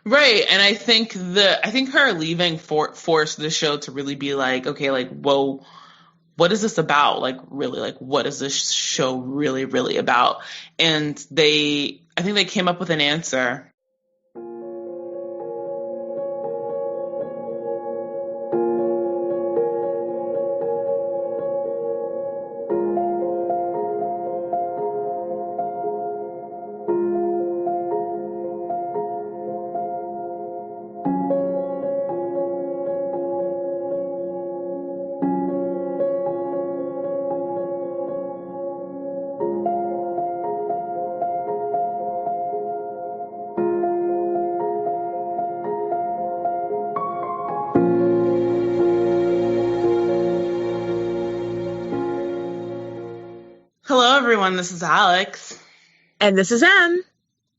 Right. And I think her leaving forced the show to really be like, okay, like, whoa, what is this about? Like, really, like, what is this show really, really about? And I think they came up with an answer. Hello, everyone. This is Alex. And this is Em.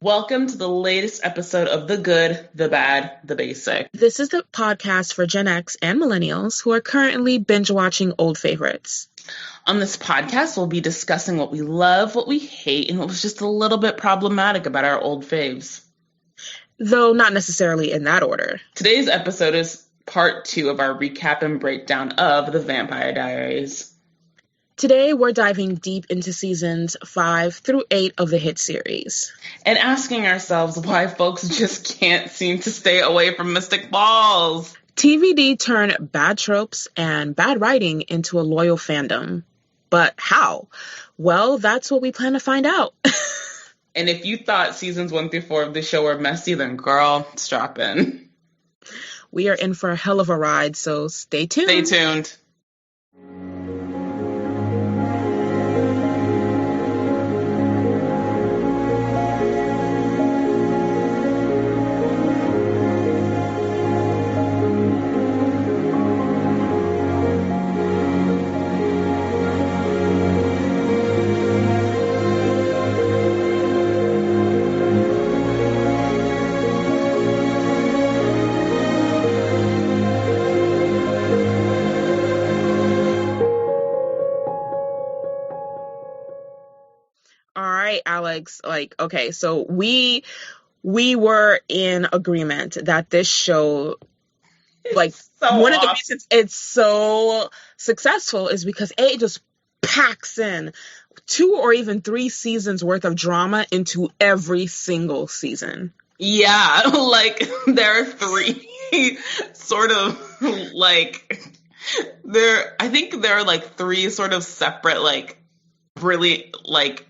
Welcome to the latest episode of The Good, the Bad, the Basic. This is the podcast for Gen X and millennials who are currently binge watching old favorites. On this podcast, we'll be discussing what we love, what we hate, and what was just a little bit problematic about our old faves. Though not necessarily in that order. Today's episode is part 2 of our recap and breakdown of The Vampire Diaries. Today, we're diving deep into seasons 5 through 8 of the hit series. And asking ourselves why folks just can't seem to stay away from mystic balls. TVD turned bad tropes and bad writing into a loyal fandom. But how? Well, that's what we plan to find out. And if you thought seasons 1 through 4 of the show were messy, then girl, strap in. We are in for a hell of a ride, so stay tuned. Stay tuned. Alex, okay, so we were in agreement that this show, one of the reasons it's so successful is because it just packs in 2 or even 3 seasons worth of drama into every single season. Yeah, there are 3 sort of I think there are 3 sort of separate really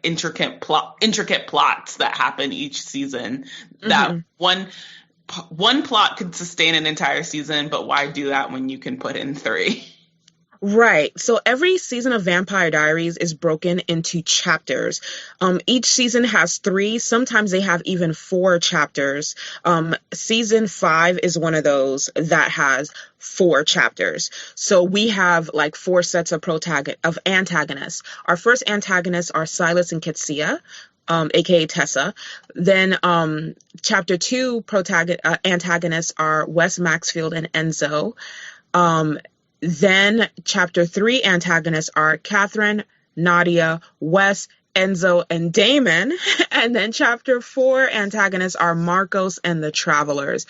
intricate plots that happen each season. Mm-hmm. That one plot could sustain an entire season, but why do that when you can put in 3? Right. So every season of Vampire Diaries is broken into chapters. Each season has 3. Sometimes they have even 4 chapters. Season 5 is one of those that has 4 chapters. So we have 4 sets of antagonists. Our first antagonists are Silas and Kitsia, aka Tessa. Then chapter 2 antagonists are Wes Maxfield and Enzo. Then chapter 3 antagonists are Catherine, Nadia, Wes, Enzo, and Damon. And then chapter 4 antagonists are Marcos and the Travelers.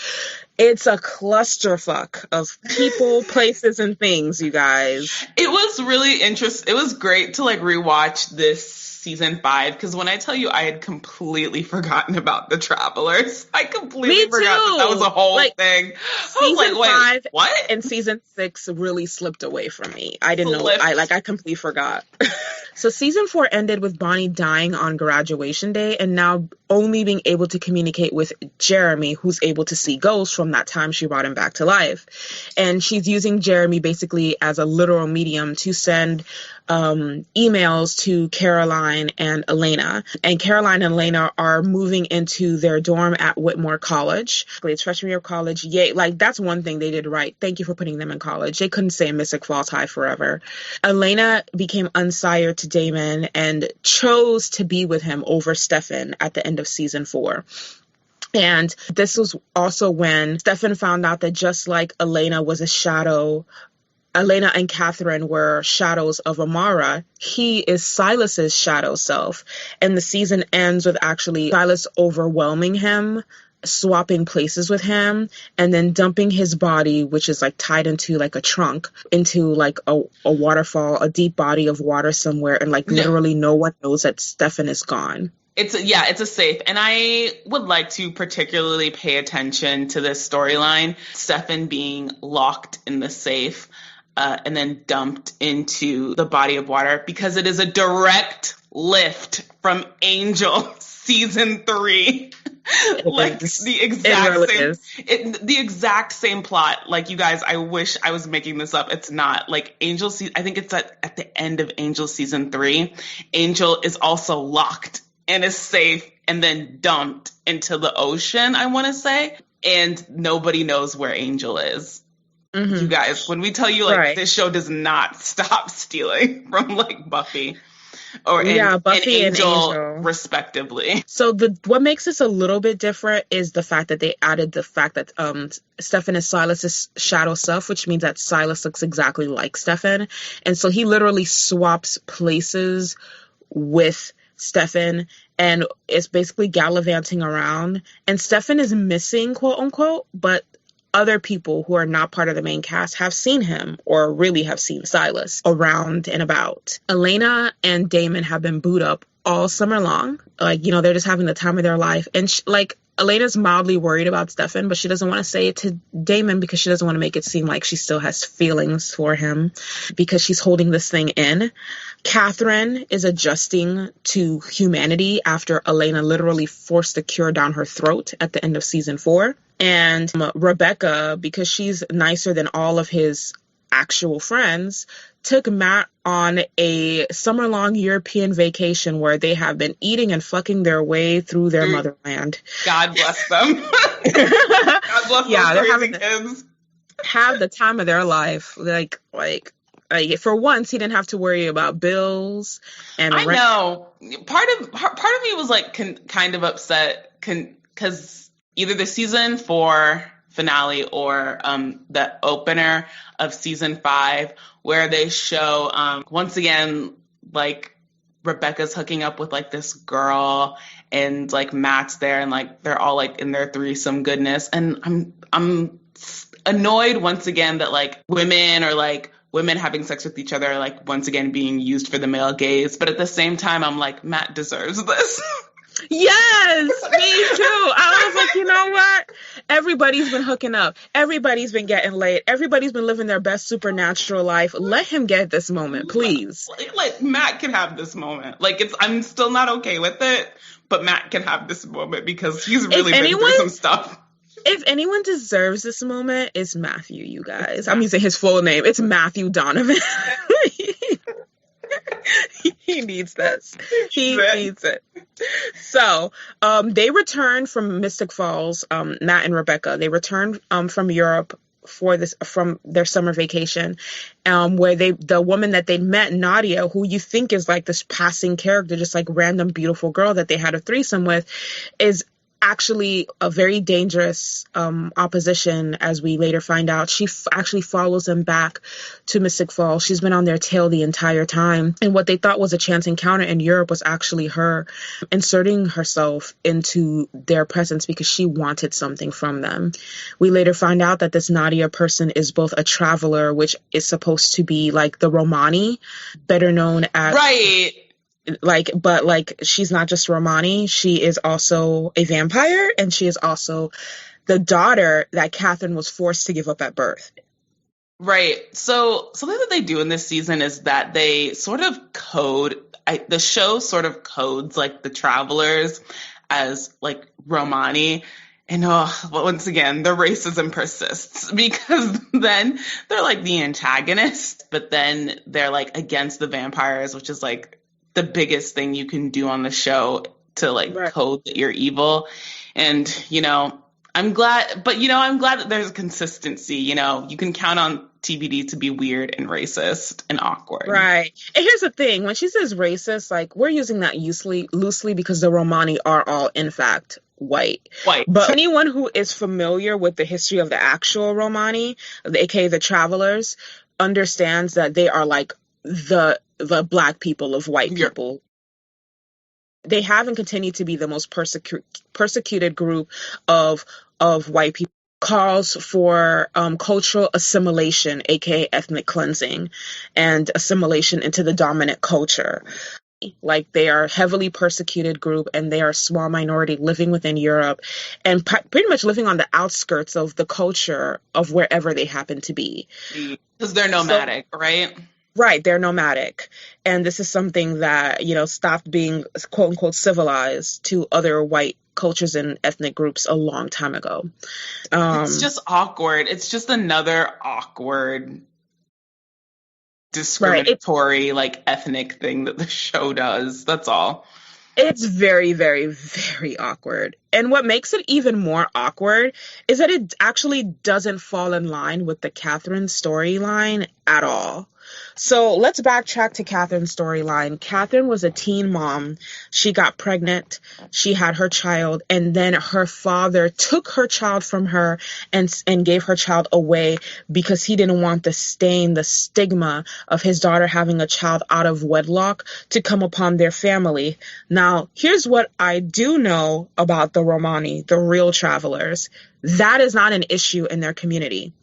It's a clusterfuck of people, places, and things, you guys. It was really interesting. It was great to rewatch this season 5, because when I tell you I had completely forgotten about the Travelers. I completely forgot that was a whole thing. Season 5 what? And season 6 really slipped away from me. I didn't know. I completely forgot. So season 4 ended with Bonnie dying on graduation day and now only being able to communicate with Jeremy, who's able to see ghosts from that time she brought him back to life. And she's using Jeremy basically as a literal medium to send emails to Caroline and Elena. And Caroline and Elena are moving into their dorm at Whitmore College. It's freshman year of college. Yay. That's one thing they did right. Thank you for putting them in college. They couldn't stay in Mystic Falls High forever. Elena became unsired to Damon and chose to be with him over Stefan at the end of season 4. And this was also when Stefan found out that just like Elena was a shadow, Elena and Catherine were shadows of Amara, he is Silas's shadow self. And the season ends with actually Silas overwhelming him, swapping places with him and then dumping his body, which is like tied into like a trunk, into like a waterfall, a deep body of water somewhere, and like literally no one knows that Stefan is gone. It's a safe. And I would like to particularly pay attention to this storyline. Stefan being locked in the safe and then dumped into the body of water, because it is a direct lift from Angel season 3. Like the exact same plot. Like, you guys, I wish I was making this up. It's not. Like, Angel, I think it's at the end of Angel season 3. Angel is also locked and is safe and then dumped into the ocean, I want to say. And nobody knows where Angel is. Mm-hmm. You guys, when we tell you, like, this show does not stop stealing from, like, Buffy Buffy and Angel, respectively. So what makes this a little bit different is the fact that they added the fact that Stefan is Silas's shadow self, which means that Silas looks exactly like Stefan. And so he literally swaps places with Stefan and is basically gallivanting around, and Stefan is missing, quote unquote, but other people who are not part of the main cast have seen him, or really have seen Silas around and about. Elena and Damon have been booed up all summer long. Like, they're just having the time of their life. And Elena's mildly worried about Stefan, but she doesn't want to say it to Damon because she doesn't want to make it seem like she still has feelings for him, because she's holding this thing in. Catherine is adjusting to humanity after Elena literally forced the cure down her throat at the end of season 4. And Rebecca, because she's nicer than all of his actual friends, took Matt on a summer-long European vacation where they have been eating and fucking their way through their motherland. God bless them. God bless those crazy kids. Have the time of their life. Like for once, he didn't have to worry about bills and rent. I know. Part of me was like kind of upset because either the season 4 finale or the opener of season 5, where they show once again, like, Rebecca's hooking up with like this girl, and like Matt's there, and like they're all like in their threesome goodness, and I'm annoyed once again that like women having sex with each other are like once again being used for the male gaze, but at the same time I'm like, Matt deserves this. Yes, me too. I was like, you know what? Everybody's been hooking up. Everybody's been getting laid. Everybody's been living their best supernatural life. Let him get this moment, please. Like Matt can have this moment. Like, I'm still not okay with it, but Matt can have this moment because he's really been through some stuff. If anyone deserves this moment, it's Matthew, you guys. I'm using his full name. It's Matthew Donovan. He needs this. He needs it. So, they returned from Mystic Falls, Matt and Rebecca. They returned from Europe from their summer vacation, where the woman that they met, Nadia, who you think is like this passing character, just like random beautiful girl that they had a threesome with, is actually a very dangerous opposition, as we later find out. She actually follows them back to Mystic Falls. She's been on their tail the entire time. And what they thought was a chance encounter in Europe was actually her inserting herself into their presence because she wanted something from them. We later find out that this Nadia person is both a traveler, which is supposed to be like the Romani, better known as... Right. But she's not just Romani, she is also a vampire, and she is also the daughter that Catherine was forced to give up at birth. Right. So something that they do in this season is that they sort of the show sort of codes like the travelers as like Romani. And once again, the racism persists, because then they're like the antagonist, but then they're like against the vampires, which is like the biggest thing you can do on the show to like code that you're evil. And, I'm glad that there's a consistency. You can count on TBD to be weird and racist and awkward. Right. And here's the thing. When she says racist, like, we're using that loosely because the Romani are all, in fact, white. But anyone who is familiar with the history of the actual Romani, aka the travelers, understands that they are like the black people of white people. they have and continue to be the most persecuted group of white people. Calls for cultural assimilation, aka ethnic cleansing, and assimilation into the dominant culture. Like, they are a heavily persecuted group, and they are a small minority living within Europe and pretty much living on the outskirts of the culture of wherever they happen to be. Because they're nomadic, right? Right, they're nomadic. And this is something that, stopped being quote unquote civilized to other white cultures and ethnic groups a long time ago. It's just awkward. It's just another awkward discriminatory, ethnic thing that the show does. That's all. It's very, very, very awkward. And what makes it even more awkward is that it actually doesn't fall in line with the Catherine storyline at all. So let's backtrack to Catherine's storyline. Catherine was a teen mom. She got pregnant. She had her child. And then her father took her child from her and gave her child away because he didn't want the stain, the stigma of his daughter having a child out of wedlock to come upon their family. Now, here's what I do know about the Romani, the real travelers. That is not an issue in their community.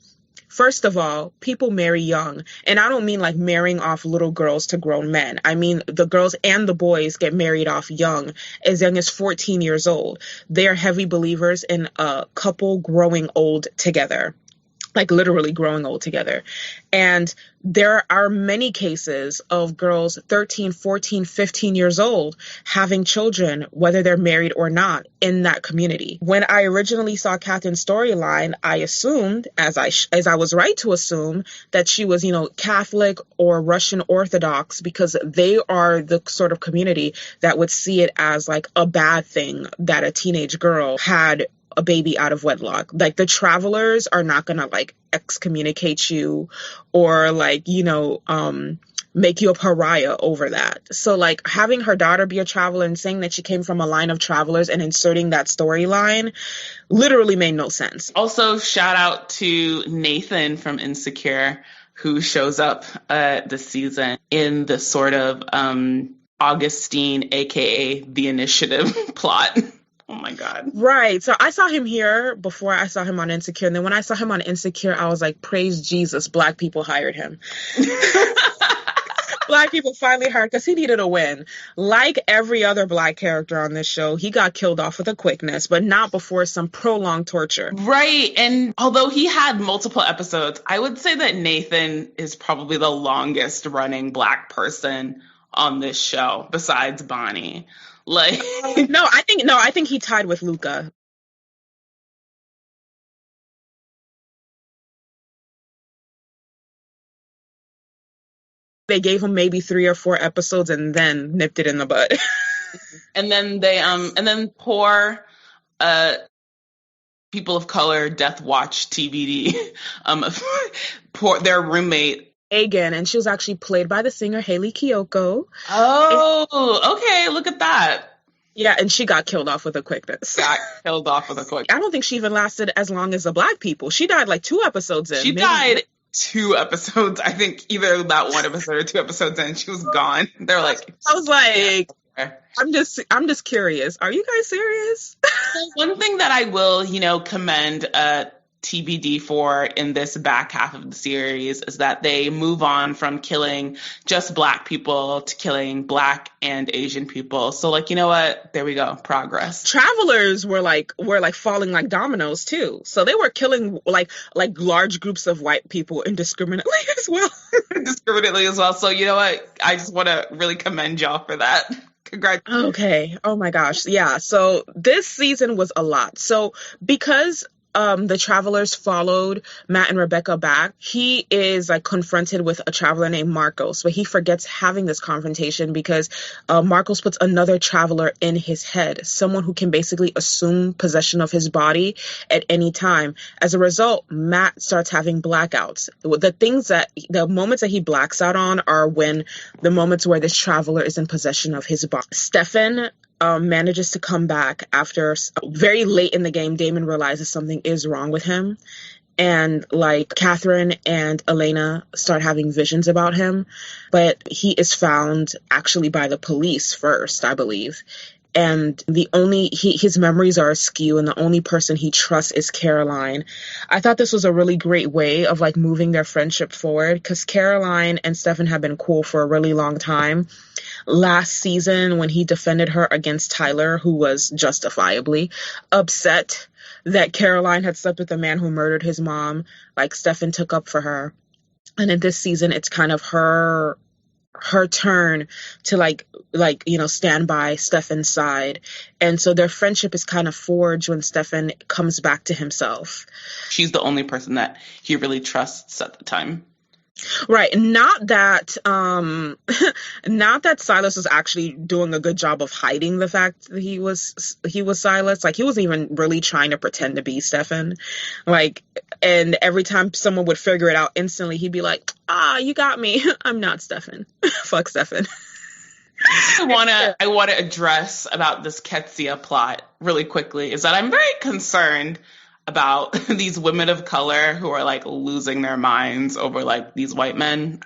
First of all, people marry young, and I don't mean like marrying off little girls to grown men. I mean the girls and the boys get married off young as 14 years old. They are heavy believers in a couple growing old together. Like literally growing old together. And there are many cases of girls 13, 14, 15 years old having children, whether they're married or not, in that community. When I originally saw Catherine's storyline, I assumed, as I was right to assume, that she was, Catholic or Russian Orthodox, because they are the sort of community that would see it as like a bad thing that a teenage girl had a baby out of wedlock. Like, the travelers are not gonna like excommunicate you or like, make you a pariah over that. So like having her daughter be a traveler and saying that she came from a line of travelers and inserting that storyline literally made no sense. Also, shout out to Nathan from Insecure, who shows up this season in the sort of Augustine, aka The Initiative plot. Oh my God. Right. So I saw him here before I saw him on Insecure. And then when I saw him on Insecure, I was like, praise Jesus, Black people hired him. Black people finally hired, because he needed a win. Like every other Black character on this show, he got killed off with a quickness, but not before some prolonged torture. Right. And although he had multiple episodes, I would say that Nathan is probably the longest running Black person on this show besides Bonnie. Like, I think he tied with Luca. They gave him maybe 3 or 4 episodes and then nipped it in the bud. And then poor people of color Death Watch TBD, poor their roommate Megan, and she was actually played by the singer Hayley Kiyoko. Oh, okay, look at that. Yeah, and she got killed off with a quickness. I don't think she even lasted as long as the Black people. She died like 2 episodes in. She died 2 episodes. I think either that 1 episode or 2 episodes in, she was gone. They're like, I was like, I'm just curious. Are you guys serious? One thing that I will, commend TBD for in this back half of the series is that they move on from killing just Black people to killing Black and Asian people. So like, you know what? There we go. Progress. Travelers were falling like dominoes too. So they were killing like large groups of white people indiscriminately as well. So you know what? I just want to really commend y'all for that. Congrats. Okay. Oh my gosh. Yeah. So this season was a lot. So because the travelers followed Matt and Rebecca back, he is like confronted with a traveler named Marcos, but he forgets having this confrontation because Marcos puts another traveler in his head, someone who can basically assume possession of his body at any time. As a result, Matt starts having blackouts. The moments that he blacks out on are when the moments where this traveler is in possession of his body. Stefan manages to come back after very late in the game. Damon realizes something is wrong with him, And like Catherine and Elena start having visions about him, but he is found actually by the police first, I believe. And his memories are askew, and the only person he trusts is Caroline. I thought this was a really great way of like moving their friendship forward, because Caroline and Stefan have been cool for a really long time. Last season, when he defended her against Tyler, who was justifiably upset that Caroline had slept with the man who murdered his mom, like Stefan took up for her. And in this season, it's kind of her turn to like stand by Stefan's side. And so their friendship is kind of forged when Stefan comes back to himself. She's the only person that he really trusts at the time. Right. Not that Silas was actually doing a good job of hiding the fact that he was Silas. Like, he wasn't even really trying to pretend to be Stefan. Like, and every time someone would figure it out instantly, he'd be like, you got me. I'm not Stefan. Fuck Stefan. I want to address about this Ketsia plot really quickly is that I'm very concerned about these women of color who are like losing their minds over like these white men.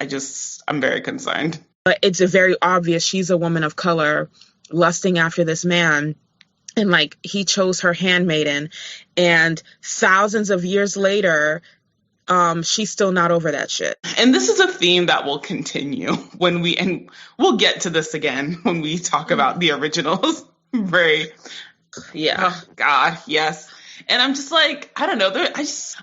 I'm very concerned. But it's very obvious she's a woman of color lusting after this man. And like, he chose her handmaiden, and thousands of years later, she's still not over that shit. And this is a theme that will continue and we'll get to this again when we talk about the originals. Yeah. Oh God, yes. And I'm just like, I don't know.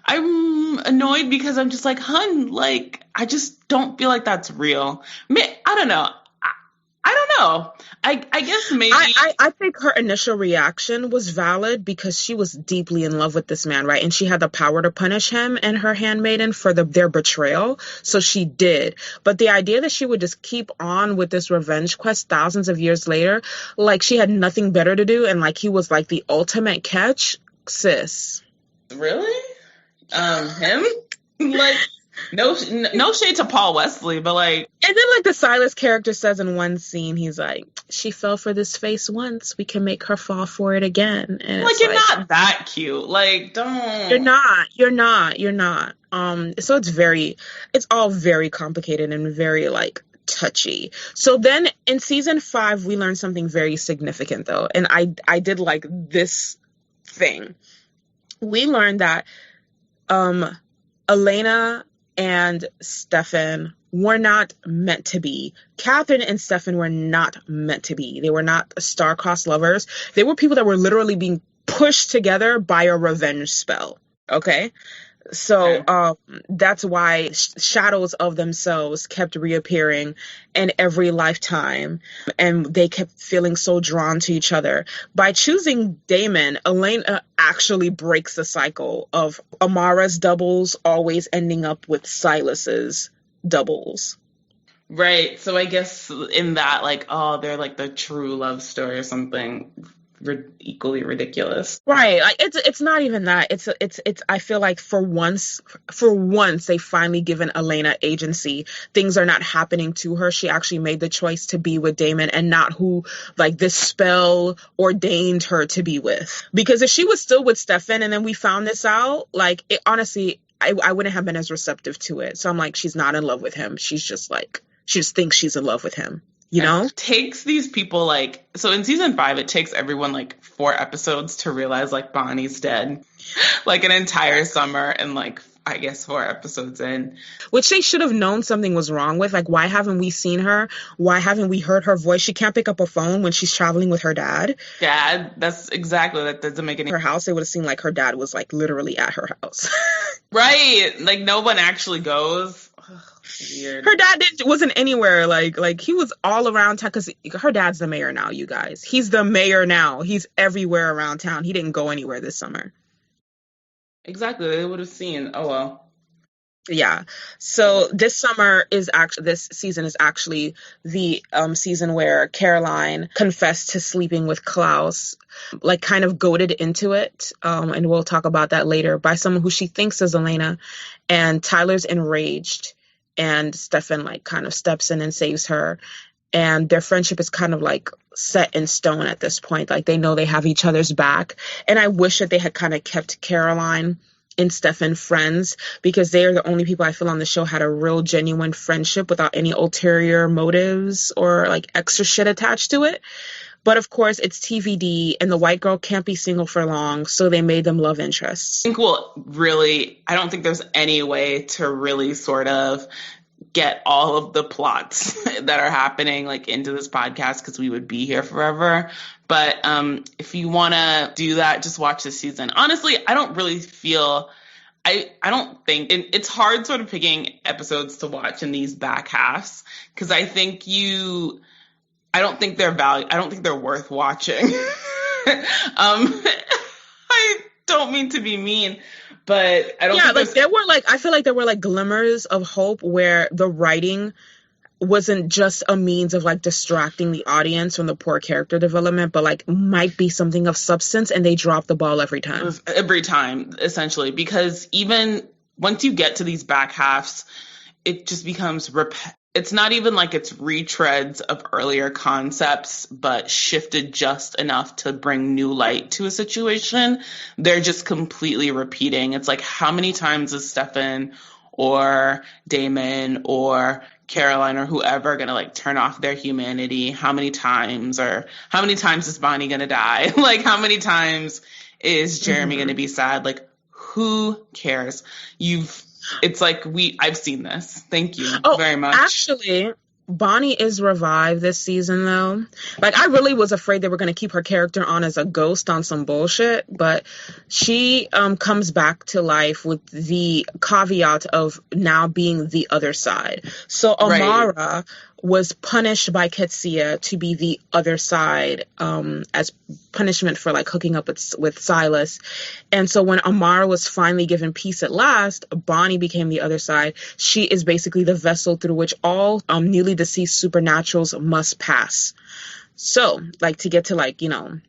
I'm annoyed because I'm just like, hun, like, I just don't feel like that's real. I don't know. I don't know. I guess maybe. I think her initial reaction was valid because she was deeply in love with this man, right? And she had the power to punish him and her handmaiden for their betrayal. So she did. But the idea that she would just keep on with this revenge quest thousands of years later, like she had nothing better to do, and like he was like the ultimate catch. Sis. Really? Him? Like, no shade to Paul Wesley, but like. And then like the Silas character says in one scene, he's like, she fell for this face once, we can make her fall for it again. And like, you're not that cute. Like, don't. You're not. So it's all very complicated and very like touchy. So then in season 5, we learned something very significant though. And I did like this thing. We learned that Elena and Stefan were not meant to be. Catherine and Stefan were not meant to be. They were not star-crossed lovers. They were people that were literally being pushed together by a revenge spell. Okay? So that's why shadows of themselves kept reappearing in every lifetime, and they kept feeling so drawn to each other. By choosing Damon, Elena actually breaks the cycle of Amara's doubles always ending up with Silas's doubles. Right. So I guess in that, like, they're like the true love story or something. Equally ridiculous, right? Like it's not even that. It's I feel like for once they finally given Elena agency. Things are not happening to her. She actually made the choice to be with Damon and not who like this spell ordained her to be with. Because if she was still with Stefan and then we found this out, like, it, honestly, I wouldn't have been as receptive to it. So I'm like, she's not in love with him. She just thinks she's in love with him. You know? It takes these people like, so in season 5, it takes everyone like 4 episodes to realize like Bonnie's dead. Like an entire summer and like, I guess 4 episodes in. Which they should have known something was wrong with. Like, why haven't we seen her? Why haven't we heard her voice? She can't pick up a phone when she's traveling with her dad. That's exactly, that doesn't make any her house. It would have seemed like her dad was like literally at her house. Right. Like no one actually goes. Weird. Her dad wasn't anywhere. Like he was all around town because her dad's the mayor now, you guys. He's the mayor now. He's everywhere around town. He didn't go anywhere this summer. Exactly. They would have seen. Oh, well. Yeah. So this season is actually the season where Caroline confessed to sleeping with Klaus, like kind of goaded into it. And we'll talk about that later, by someone who she thinks is Elena. And Tyler's enraged. And Stefan like kind of steps in and saves her. And their friendship is kind of like set in stone at this point. Like they know they have each other's back. And I wish that they had kind of kept Caroline and Stefan friends, because they are the only people I feel on the show had a real genuine friendship without any ulterior motives or like extra shit attached to it. But of course, it's TVD, and the white girl can't be single for long, so they made them love interests. I think I don't think there's any way to really sort of get all of the plots that are happening like into this podcast, because we would be here forever. But if you want to do that, just watch this season. Honestly, I don't really feel... I don't think it's hard sort of picking episodes to watch in these back halves, because I don't think they're worth watching. I don't mean to be mean, but I don't think I feel like there were like glimmers of hope where the writing wasn't just a means of like distracting the audience from the poor character development, but like might be something of substance, and they drop the ball every time. Essentially, because even once you get to these back halves, it just becomes it's not even like it's retreads of earlier concepts, but shifted just enough to bring new light to a situation. They're just completely repeating. It's like, how many times is Stefan or Damon or Caroline or whoever gonna like turn off their humanity? How many times is Bonnie gonna die? Like, how many times is Jeremy gonna be sad? Like, who cares? It's like, I've seen this. Thank you very much. Actually, Bonnie is revived this season, though. Like, I really was afraid they were going to keep her character on as a ghost on some bullshit, but she comes back to life with the caveat of now being the other side. So Amara was punished by Ketsia to be the other side as punishment for like hooking up with Silas. And so when Amara was finally given peace at last, Bonnie became the other side. She is basically the vessel through which all newly deceased supernaturals must pass. So like to get to like, you know,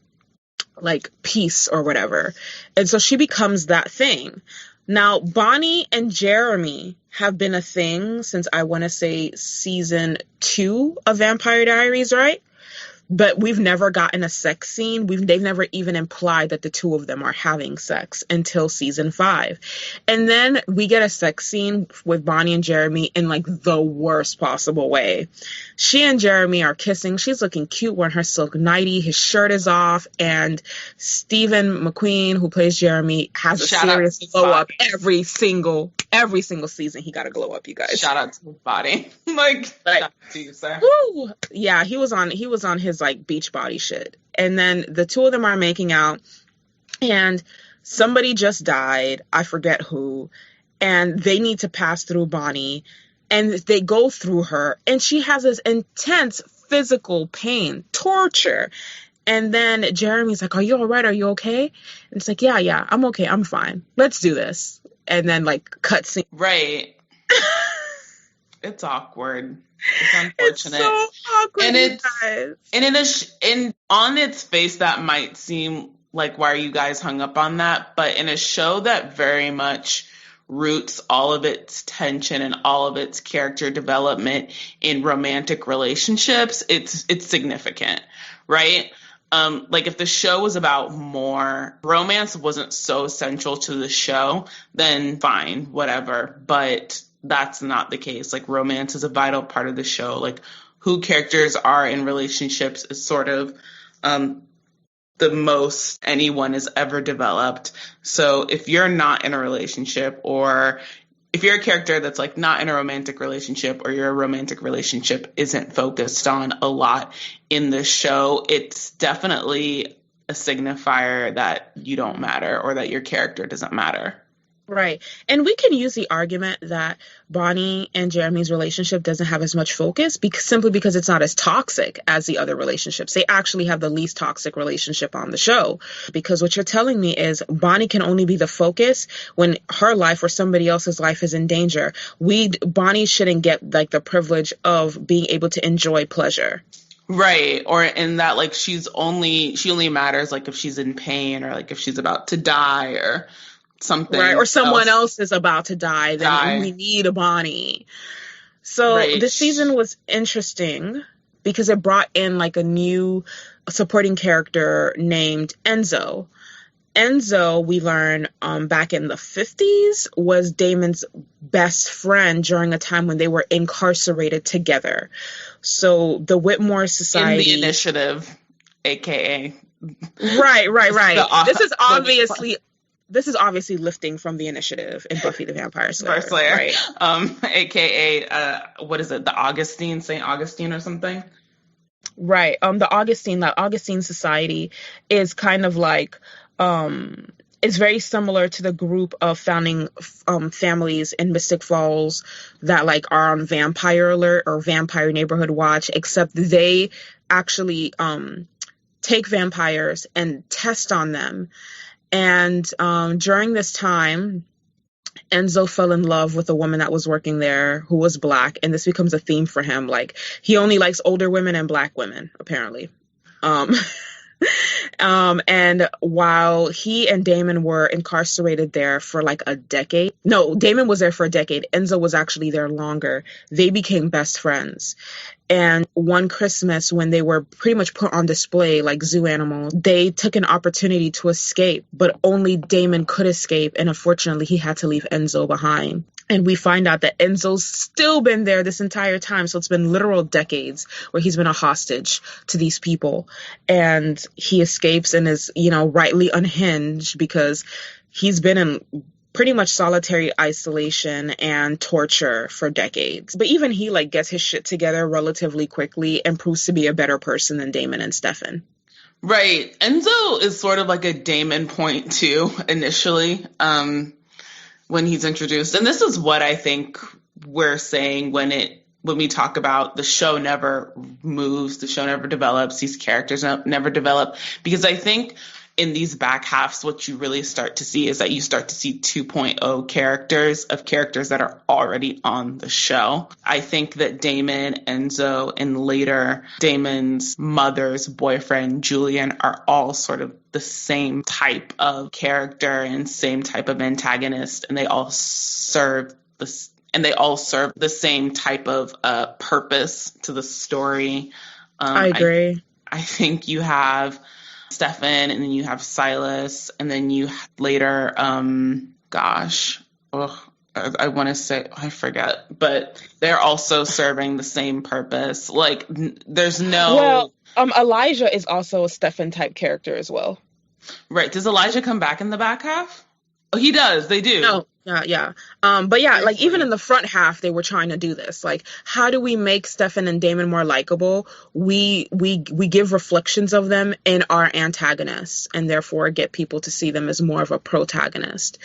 like peace or whatever. And so she becomes that thing. Now, Bonnie and Jeremy have been a thing since I want to say season 2 of Vampire Diaries, right? But we've never gotten a sex scene. They've never even implied that the two of them are having sex until season 5. And then we get a sex scene with Bonnie and Jeremy in like the worst possible way. She and Jeremy are kissing. She's looking cute wearing her silk nightie. His shirt is off. And Stephen McQueen, who plays Jeremy, has a serious glow up every single season. He got a glow up, you guys. Shout out to his body. Shout out to you, sir. Woo! Yeah, he was on his like beach body shit. And then the two of them are making out, and somebody just died. I forget who. And they need to pass through Bonnie, and they go through her, and she has this intense physical pain, torture. And then Jeremy's like, "Are you all right? Are you okay?" And it's like, yeah, I'm okay. I'm fine. Let's do this. And then like cutscene. Right. It's awkward. It's unfortunate. It's so awkward, and on its face, that might seem like, why are you guys hung up on that? But in a show that very much roots all of its tension and all of its character development in romantic relationships, it's significant, right? Like if the show was about more romance, wasn't so central to the show, then fine, whatever. But that's not the case. Like, romance is a vital part of the show. Like, who characters are in relationships is sort of the most anyone has ever developed. So if you're not in a relationship, or if you're a character that's like not in a romantic relationship, or your romantic relationship isn't focused on a lot in the show, it's definitely a signifier that you don't matter, or that your character doesn't matter. Right. And we can use the argument that Bonnie and Jeremy's relationship doesn't have as much focus simply because it's not as toxic as the other relationships. They actually have the least toxic relationship on the show, because what you're telling me is Bonnie can only be the focus when her life or somebody else's life is in danger. Bonnie shouldn't get like the privilege of being able to enjoy pleasure. Right. Or in that, like, she only matters like if she's in pain, or like if she's about to die, or something, right? Or someone else is about to die, then we need a Bonnie. So this season was interesting because it brought in like a new supporting character named Enzo. Enzo, we learn back in the 50s, was Damon's best friend during a time when they were incarcerated together. So the Whitmore Society... In the Initiative, a.k.a. Right. This is obviously lifting from the Initiative in Buffy the Vampire Slayer. Right? A.k.a. What is it? The Augustine, St. Augustine or something? Right. The Augustine Society is kind of like... it's very similar to the group of founding families in Mystic Falls that like are on Vampire Alert or Vampire Neighborhood Watch, except they actually take vampires and test on them. And during this time, Enzo fell in love with a woman that was working there who was Black, and this becomes a theme for him. Like, he only likes older women and Black women, apparently. And while he and Damon were incarcerated there for like a decade, no, Damon was there for a decade. Enzo was actually there longer. They became best friends. And one Christmas, when they were pretty much put on display like zoo animals, they took an opportunity to escape, but only Damon could escape. And unfortunately, he had to leave Enzo behind. And we find out that Enzo's still been there this entire time. So it's been literal decades where he's been a hostage to these people. And he escapes and is, rightly unhinged because he's been in pretty much solitary isolation and torture for decades. But even he gets his shit together relatively quickly and proves to be a better person than Damon and Stefan. Right. Enzo is sort of like a Damon point too, initially. When he's introduced. And this is what I think we're saying when we talk about the show never moves, the show never develops, these characters never develop. Because I think in these back halves, what you really start to see is that you start to see 2.0 characters that are already on the show. I think that Damon, Enzo, and later Damon's mother's boyfriend, Julian, are all sort of the same type of character and same type of antagonist, and they all serve the same type of purpose to the story. I agree. I think you have Stefan, and then you have Silas, and then you later, I want to say, I forget, but they're also serving the same purpose. Like, there's no... Well, Elijah is also a Stefan type character as well. Right. Does Elijah come back in the back half? Oh, he does. They do. No. Yeah. But yeah, like even in the front half, they were trying to do this. Like, how do we make Stefan and Damon more likable? We give reflections of them in our antagonists, and therefore get people to see them as more of a protagonist.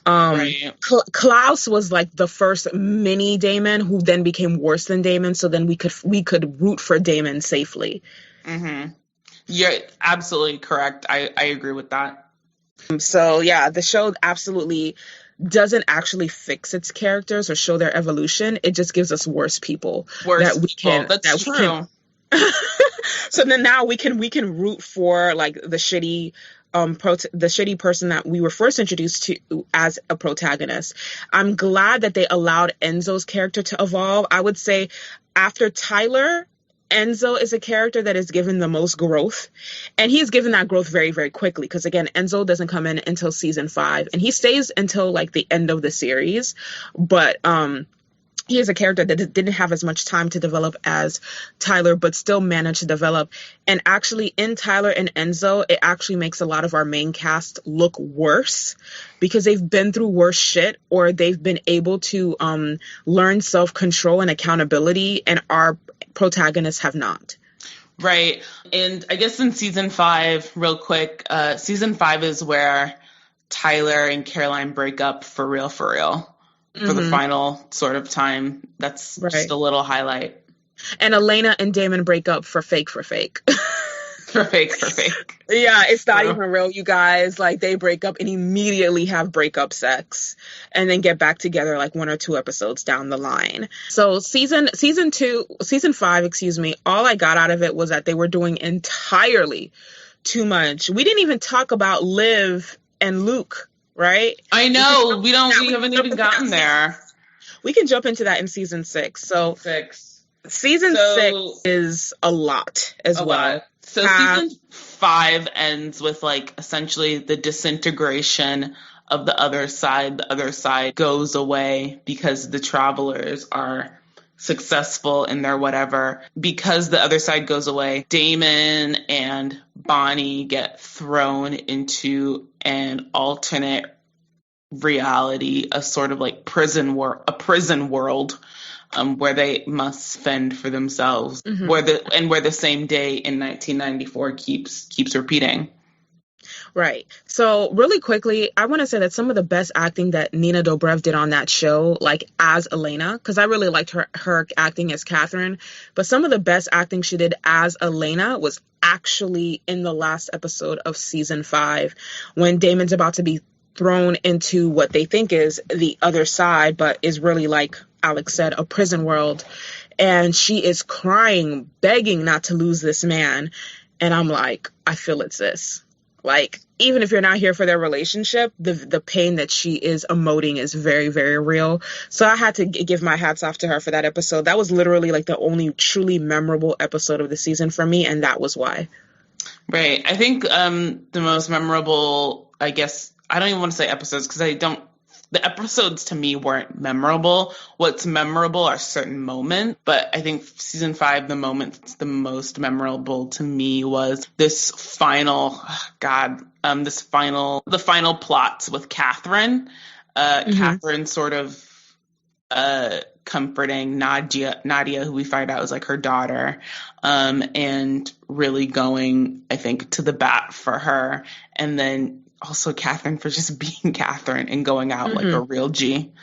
Right. Klaus was like the first mini Damon, who then became worse than Damon. So then we could root for Damon safely. Mm-hmm. You're absolutely correct. I agree with that. So yeah, the show absolutely doesn't actually fix its characters or show their evolution. It just gives us worse people that we can. That's true. So then now we can root for like the shitty person that we were first introduced to as a protagonist. I'm glad that they allowed Enzo's character to evolve. I would say after Tyler, Enzo is a character that is given the most growth, and he's given that growth very, very quickly. Because again, Enzo doesn't come in until season 5, and he stays until like the end of the series. But he is a character that didn't have as much time to develop as Tyler, but still managed to develop. And actually, in Tyler and Enzo, it actually makes a lot of our main cast look worse because they've been through worse shit, or they've been able to learn self-control and accountability, and our protagonists have not. Right. And I guess in season 5, real quick, season 5 is where Tyler and Caroline break up for real. For the final sort of time. That's just a little highlight. And Elena and Damon break up for fake. For fake. Yeah, it's not even real, you guys. Like, they break up and immediately have breakup sex and then get back together like 1 or 2 episodes down the line. So season 5, all I got out of it was that they were doing entirely too much. We didn't even talk about Liv and Luke. Right? I know. We haven't even gotten there. We can jump into that in season 6. So season 6 is a lot as well. So season 5 ends with like essentially the disintegration of the other side. The other side goes away because the travelers are successful in their whatever. Because the other side goes away, Damon and Bonnie get thrown into an alternate reality, a sort of like prison world. Where they must fend for themselves, where the same day in 1994 keeps repeating. Right. So really quickly, I want to say that some of the best acting that Nina Dobrev did on that show, like as Elena, because I really liked her acting as Catherine, but some of the best acting she did as Elena was actually in the last episode of season 5, when Damon's about to be thrown into what they think is the other side, but is really, like Alex said, a prison world. And she is crying, begging not to lose this man. And I'm like, I feel it's this. Like, even if you're not here for their relationship, the pain that she is emoting is very, very real. So I had to give my hats off to her for that episode. That was literally like the only truly memorable episode of the season for me, and that was why. Right. I think the most memorable, I guess, I don't even want to say episodes because the episodes to me weren't memorable. What's memorable are certain moments, but I think season 5, the moment that's the most memorable to me was this final, the final plots with Catherine. Catherine sort of comforting Nadia, who we find out is like her daughter, and really going, I think, to the bat for her. And then also Catherine for just being Catherine and going out like a real G.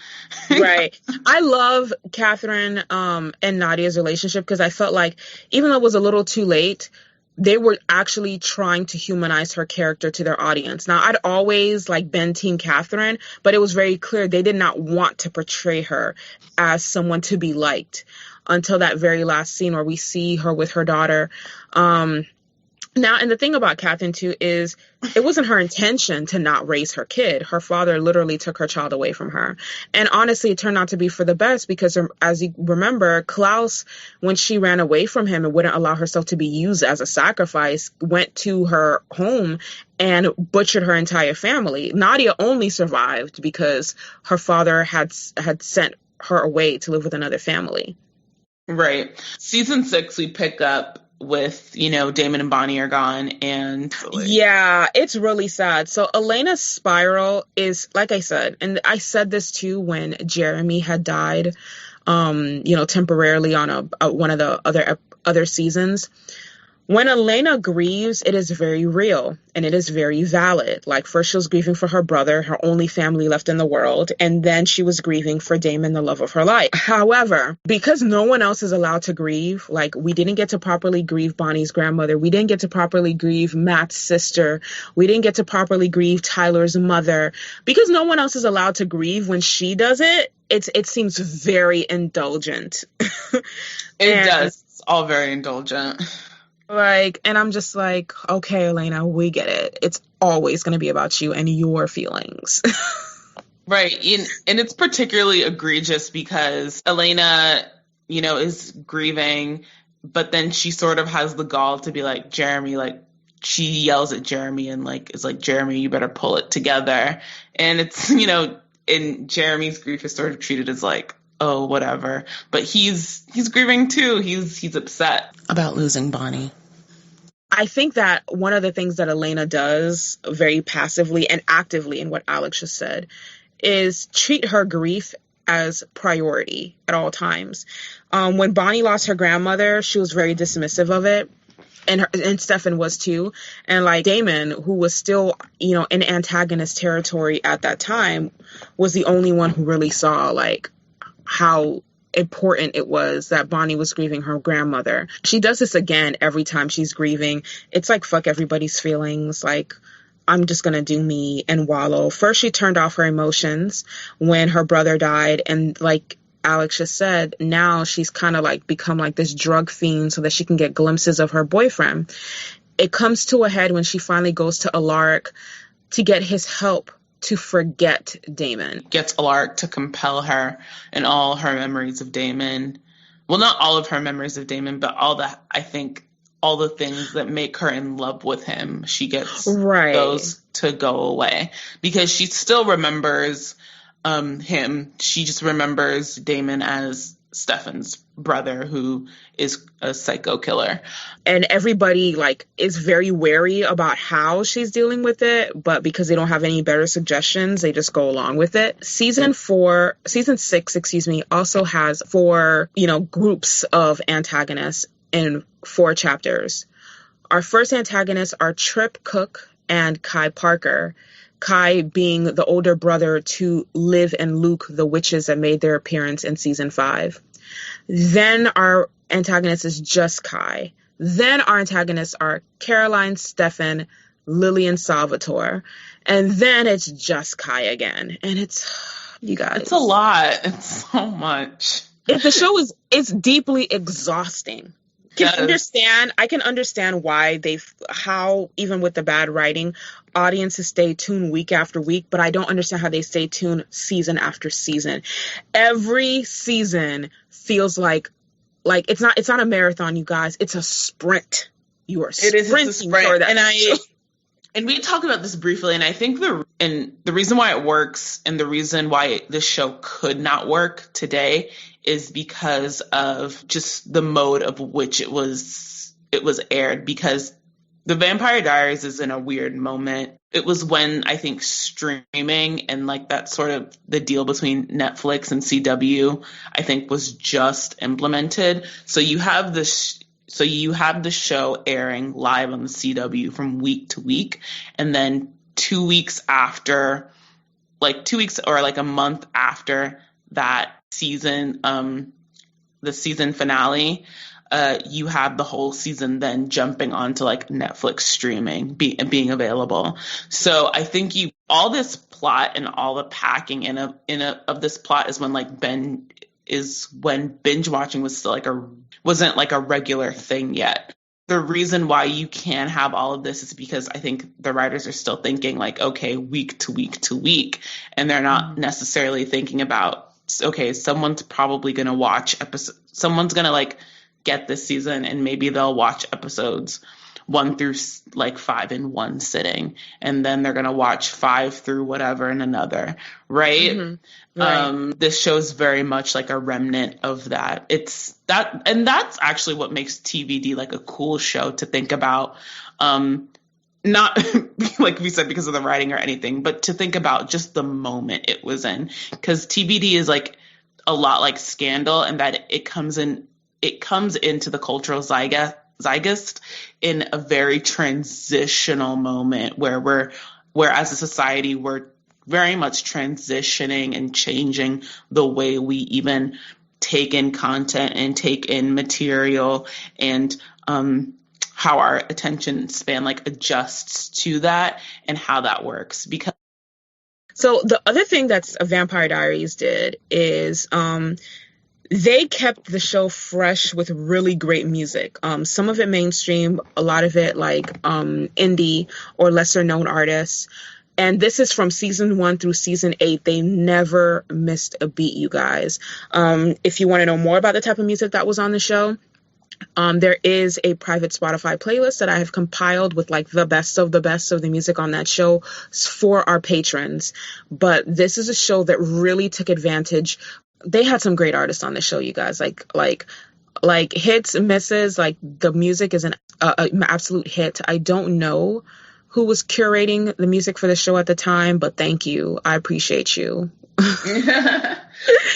Right. I love Catherine and Nadia's relationship because I felt like even though it was a little too late, they were actually trying to humanize her character to their audience. Now, I'd always like been Team Catherine, but it was very clear they did not want to portray her as someone to be liked until that very last scene where we see her with her daughter. Now, and the thing about Catherine, too, is it wasn't her intention to not raise her kid. Her father literally took her child away from her. And honestly, it turned out to be for the best because, as you remember, Klaus, when she ran away from him and wouldn't allow herself to be used as a sacrifice, went to her home and butchered her entire family. Nadia only survived because her father had sent her away to live with another family. Right. Season 6, we pick up with, Damon and Bonnie are gone, and yeah, it's really sad. So Elena's spiral is, like I said, and I said this too when Jeremy had died, temporarily on one of the other seasons. When Elena grieves, it is very real and it is very valid. Like, first she was grieving for her brother, her only family left in the world, and then she was grieving for Damon, the love of her life. However, because no one else is allowed to grieve, like, we didn't get to properly grieve Bonnie's grandmother, we didn't get to properly grieve Matt's sister, we didn't get to properly grieve Tyler's mother, because no one else is allowed to grieve when she does it, it seems very indulgent. It does. It's all very indulgent. Like, and I'm just like, okay, Elena, we get it. It's always going to be about you and your feelings. Right. And it's particularly egregious because Elena, is grieving, but then she sort of has the gall to be like, Jeremy, like, she yells at Jeremy and like, is like, Jeremy, you better pull it together. And it's, in Jeremy's grief is sort of treated as like, oh, whatever. But he's grieving too. He's upset about losing Bonnie. I think that one of the things that Elena does very passively and actively, in what Alex just said, is treat her grief as priority at all times. When Bonnie lost her grandmother, she was very dismissive of it. And Stefan was too. And like Damon, who was still, in antagonist territory at that time, was the only one who really saw like how important it was that Bonnie was grieving her grandmother. She does this again every time she's grieving. It's like, fuck everybody's feelings. Like, I'm just gonna do me and wallow. First, she turned off her emotions when her brother died. And like Alex just said, now she's kind of like become like this drug fiend so that she can get glimpses of her boyfriend. It comes to a head when she finally goes to Alaric to get his help to forget Damon. Gets Alaric to compel her in all her memories of Damon. Well, not all of her memories of Damon, but all all the things that make her in love with him, she gets those to go away, because she still remembers him. She just remembers Damon as Stefan's brother, who is a psycho killer. And everybody like is very wary about how she's dealing with it, but because they don't have any better suggestions, they just go along with it. Season 6, also has 4, groups of antagonists in 4 chapters. Our first antagonists are Trip Cook and Kai Parker. Kai being the older brother to Liv and Luke, the witches that made their appearance in season 5. Then our antagonist is just Kai. Then our antagonists are Caroline, Stefan, Lily, and Salvatore. And then it's just Kai again. And it's, you guys. It's a lot. It's so much. The show it's deeply exhausting. I can understand why how even with the bad writing, audiences stay tuned week after week, but I don't understand how they stay tuned season after season. Every season feels like it's not a marathon, you guys. It's a sprint. You are sprinting. It's a sprint. And we talked about this briefly, and I think the reason why it works and the reason why this show could not work today is because of just the mode of which it was aired, because the Vampire Diaries is in a weird moment. It was when I think streaming and like that sort of the deal between Netflix and CW, I think, was just implemented. So you have this. So you have the show airing live on the CW from week to week, and then 2 weeks after, like 2 weeks or like a month after that season, the season finale, you have the whole season then jumping onto like Netflix streaming being available. So I think all this plot and all the packing of this plot is when when binge watching was still wasn't like a regular thing yet. The reason why you can have all of this is because I think the writers are still thinking like, okay, week to week to week, and they're not necessarily thinking about, okay, someone's probably going to watch someone's going to like get this season and maybe they'll watch episodes 1 through like 5 in one sitting, and then they're going to watch 5 through whatever in another, right? Mm-hmm. Right. This show's very much like a remnant of that. And that's actually what makes TVD like a cool show to think about. Not like we said because of the writing or anything, but to think about just the moment it was in, because TVD is like a lot like Scandal, and that it comes into the cultural zeitgeist in a very transitional moment where as a society we're very much transitioning and changing the way we even take in content and take in material, and how our attention span like adjusts to that and how that works. So the other thing that's Vampire Diaries did is they kept the show fresh with really great music. Some of it mainstream, a lot of it like indie or lesser known artists. And this is from season 1 through season 8. They never missed a beat, you guys. If you want to know more about the type of music that was on the show, there is a private Spotify playlist that I have compiled with like the best of the music on that show for our patrons. But this is a show that really took advantage. They had some great artists on the show, you guys, like hits, misses, like the music is an absolute hit. I don't know who was curating the music for the show at the time, but thank you. I appreciate you.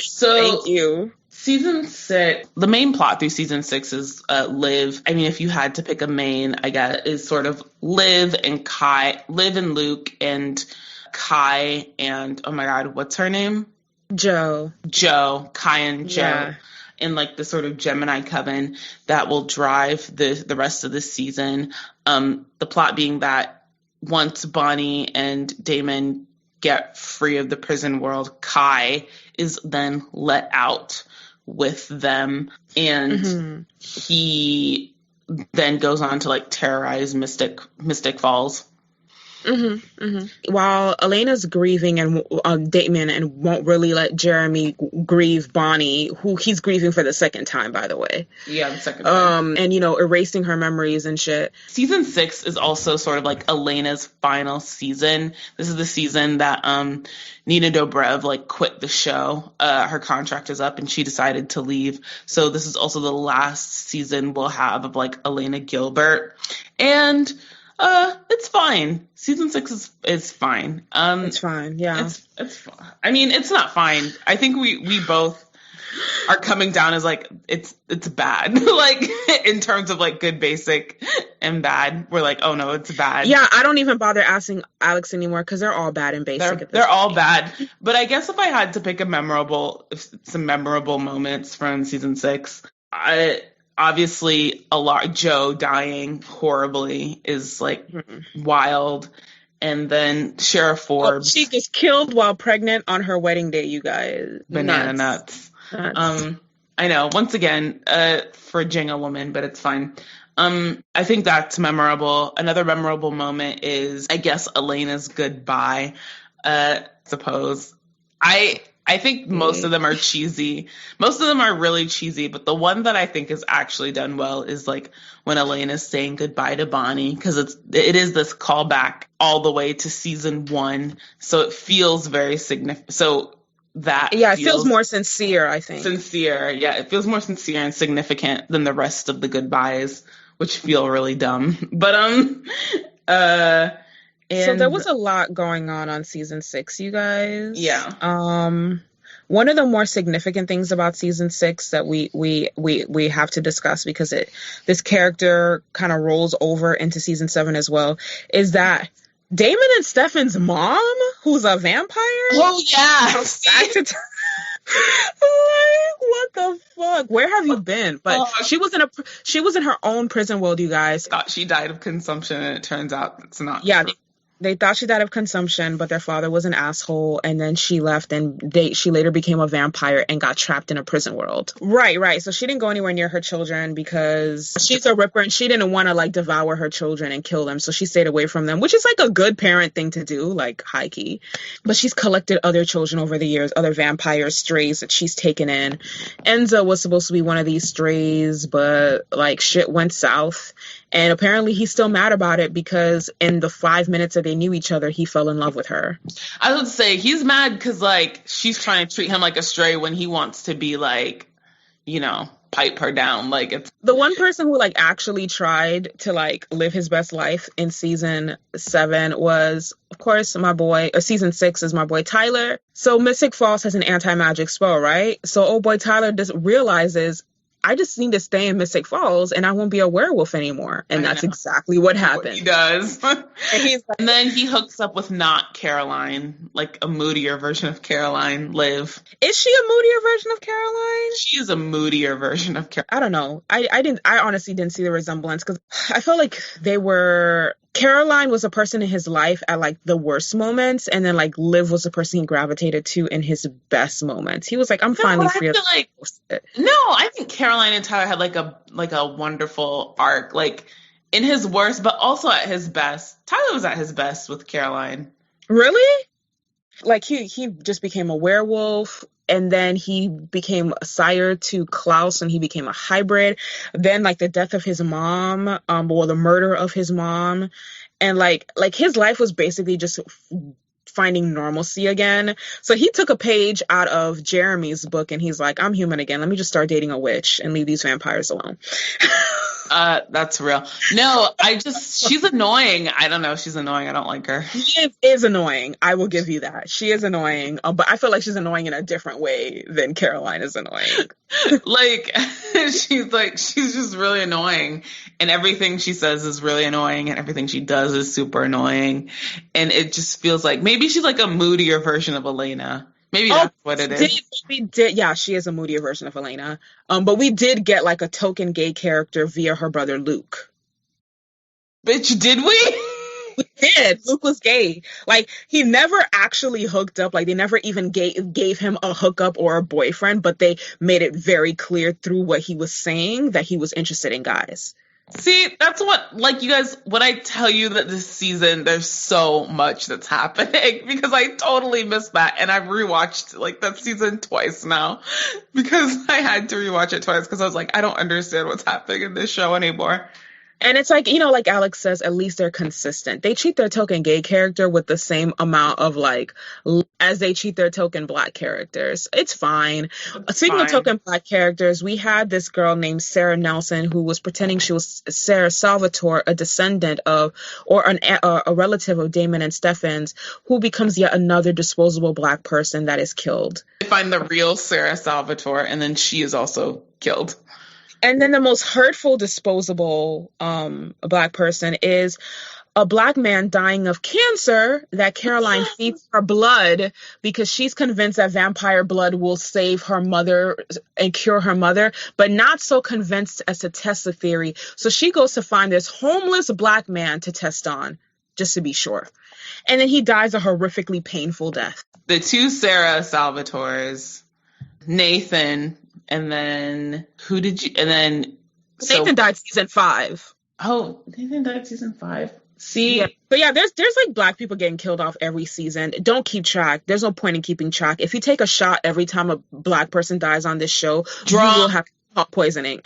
So thank you. Season 6, the main plot through season 6 is Liv. I mean, if you had to pick a main, I guess, is sort of Liv and Luke and Kai and, oh my God, what's her name? Joe, Kai and Joe. Yeah. In like the sort of Gemini coven that will drive the rest of the season. The plot being that once Bonnie and Damon get free of the prison world, Kai is then let out with them, and he then goes on to like terrorize Mystic Falls. While Elena's grieving and Damon and won't really let Jeremy grieve Bonnie, who he's grieving for the second time, by the way. Yeah, the second time. And, you know, erasing her memories and shit. Season 6 is also sort of like Elena's final season. This is the season that Nina Dobrev like quit the show. Her contract is up and she decided to leave. So this is also the last season we'll have of like Elena Gilbert. And it's fine. Season 6 is fine. It's fine, yeah. It's I mean, it's not fine. I think we both are coming down as like it's bad. Like in terms of like good, basic, and bad. We're like, oh no, it's bad. Yeah, I don't even bother asking Alex anymore because they're all bad and basic. They're all bad. But I guess if I had to pick some memorable moments from season 6, obviously a lot. Joe dying horribly is like wild. And then Sheriff Forbes. She gets killed while pregnant on her wedding day, you guys. Banana nuts. I know. Once again, for Jenga woman, but it's fine. I think that's memorable. Another memorable moment is, I guess, Elena's goodbye. Suppose. I think most of them are cheesy. Most of them are really cheesy, but the one that I think is actually done well is like when Elena's saying goodbye to Bonnie, because it is this callback all the way to season 1, so it feels very significant. So that it feels more sincere, I think. Sincere, yeah, it feels more sincere and significant than the rest of the goodbyes, which feel really dumb. But so there was a lot going on season 6, you guys. Yeah. One of the more significant things about season 6 that we have to discuss, because this character kind of rolls over into season 7 as well, is that Damon and Stefan's mom, who's a vampire. Oh yeah. Like, what the fuck? Where have you been? But she was in her own prison world, you guys. Thought she died of consumption, and it turns out it's not. Yeah. True. They thought she died of consumption, but their father was an asshole, and then she left, and she later became a vampire and got trapped in a prison world. Right. So she didn't go anywhere near her children because she's a ripper, and she didn't want to, like, devour her children and kill them, so she stayed away from them, which is, like, a good parent thing to do, like, high-key. But she's collected other children over the years, other vampire strays that she's taken in. Enzo was supposed to be one of these strays, but, like, shit went south. And apparently he's still mad about it because in the 5 minutes that they knew each other, he fell in love with her. I would say he's mad because, like, she's trying to treat him like a stray when he wants to be, like, you know, pipe her down. Like, it's the one person who, like, actually tried to, like, live his best life in season 7 was, of course, season 6 is my boy Tyler. So Mystic Falls has an anti-magic spell, right? So old boy Tyler just realizes, I just need to stay in Mystic Falls and I won't be a werewolf anymore. And that's exactly what happened. He does. And then he hooks up with not Caroline, like a moodier version of Caroline, Liv. Is she a moodier version of Caroline? She is a moodier version of Caroline. I don't know. I honestly didn't see the resemblance because I felt like Caroline was a person in his life at, like, the worst moments, and then, like, Liv was the person he gravitated to in his best moments. He was like, I'm finally free of it. No, I think Caroline and Tyler had, like a wonderful arc, like, in his worst, but also at his best. Tyler was at his best with Caroline. Really? Like, he just became a werewolf, and then he became a sire to Klaus, and he became a hybrid. Then, like, the death of his mom, or the murder of his mom, and like his life was basically just finding normalcy again. So he took a page out of Jeremy's book, and he's like, I'm human again. Let me just start dating a witch and leave these vampires alone. That's real. No, she's annoying. I don't know. She's annoying. I don't like her. She is annoying. I will give you that. She is annoying, but I feel like she's annoying in a different way than Caroline is annoying. Like, she's just really annoying, and everything she says is really annoying, and everything she does is super annoying, and it just feels like maybe she's like a moodier version of Elena. Maybe that's what it is. Yeah, she is a moodier version of Elena. But we did get, like, a token gay character via her brother Luke. Bitch, did we? We did. Luke was gay. Like, he never actually hooked up. Like, they never even gave him a hookup or a boyfriend, but they made it very clear through what he was saying that he was interested in guys. See, that's what, like, you guys, when I tell you that this season, there's so much that's happening because I totally missed that. And I've rewatched, like, that season twice now because I had to rewatch it twice because I was like, I don't understand what's happening in this show anymore. And it's like, like Alex says, at least they're consistent. They treat their token gay character with the same amount of like, as they treat their token black characters. It's fine. Speaking of token black characters, we had this girl named Sarah Nelson who was pretending she was Sarah Salvatore, a descendant of, or a relative of Damon and Stefan's, who becomes yet another disposable black person that is killed. They find the real Sarah Salvatore, and then she is also killed. And then the most hurtful disposable black person is a black man dying of cancer that Caroline feeds her blood because she's convinced that vampire blood will save her mother and cure her mother, but not so convinced as to test the theory. So she goes to find this homeless black man to test on, just to be sure. And then he dies a horrifically painful death. The two Sarah Salvatores, Nathan, and then Nathan died season 5. Oh, Nathan died season 5. See, yeah. But yeah, there's like black people getting killed off every season. Don't keep track. There's no point in keeping track. If you take a shot every time a black person dies on this show, you will have poisoning.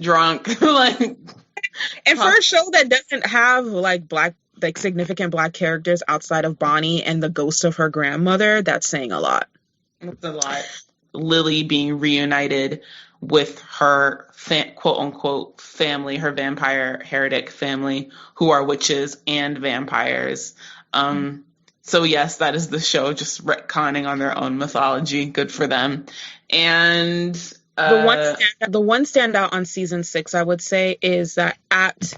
Drunk, like. And for a show that doesn't have like significant black characters outside of Bonnie and the ghost of her grandmother, that's saying a lot. That's a lot. Lily being reunited with her quote unquote family, her vampire heretic family, who are witches and vampires. So yes, that is the show just retconning on their own mythology. Good for them. And the one standout on season 6, I would say, is that at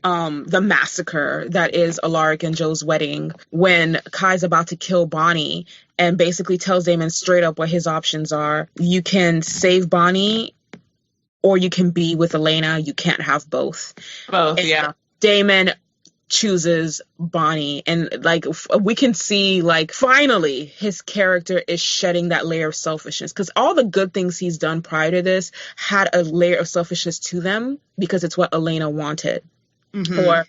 the massacre that is Alaric and Joe's wedding, when Kai's about to kill Bonnie and basically tells Damon straight up what his options are. You can save Bonnie or you can be with Elena. You can't have both. Yeah. Damon chooses Bonnie, and like we can see, like, finally his character is shedding that layer of selfishness, because all the good things he's done prior to this had a layer of selfishness to them because it's what Elena wanted. Or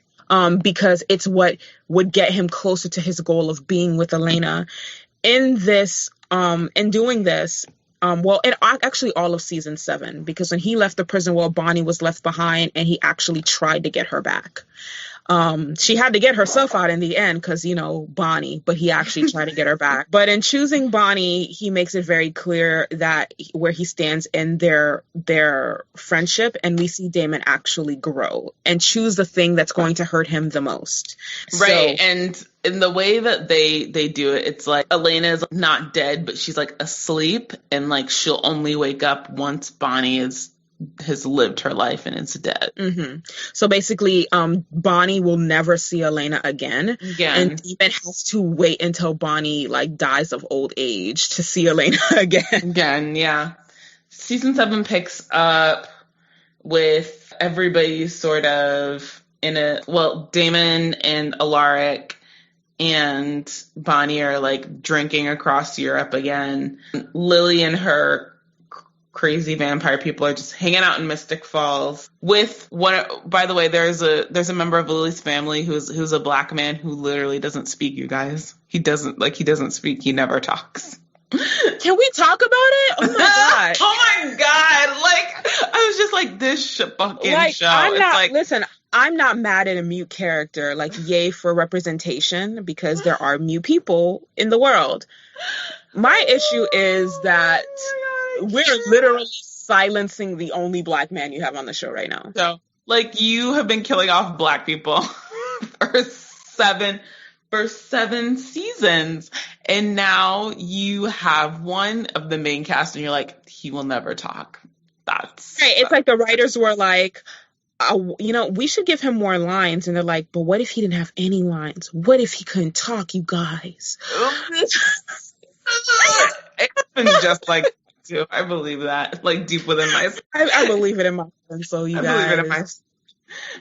because it's what would get him closer to his goal of being with Elena. In doing this, actually all of season 7, because when he left the prison, Bonnie was left behind, and he actually tried to get her back. She had to get herself out in the end because, Bonnie, but he actually tried to get her back. But in choosing Bonnie, he makes it very clear that where he stands in their friendship, and we see Damon actually grow and choose the thing that's going to hurt him the most. Right. And in the way that they do it, it's like Elena is not dead, but she's like asleep, and like she'll only wake up once Bonnie has lived her life and is dead. So basically, Bonnie will never see Elena again. And Damon has to wait until Bonnie like dies of old age to see Elena again. Yeah. Season 7 picks up with everybody sort of Damon and Alaric and Bonnie are like drinking across Europe again. Lily and her crazy vampire people are just hanging out in Mystic Falls with one. By the way, there's a member of Lily's family who's a black man who literally doesn't speak. You guys, he doesn't speak. He never talks. Can we talk about it? Oh my god! Oh my god! Like, I was just like, this fucking show. Listen, I'm not mad at a mute character. Like, yay for representation, because there are mute people in the world. My issue is that we're literally silencing the only black man you have on the show right now. So, like, you have been killing off black people for seven seasons, and now you have one of the main cast, and you're like, he will never talk. That's right. It's like the writers were like, we should give him more lines, and they're like, but what if he didn't have any lines? What if he couldn't talk, you guys? It's just like. I believe that, like, deep within my soul. I believe it in my soul, you guys. I believe it in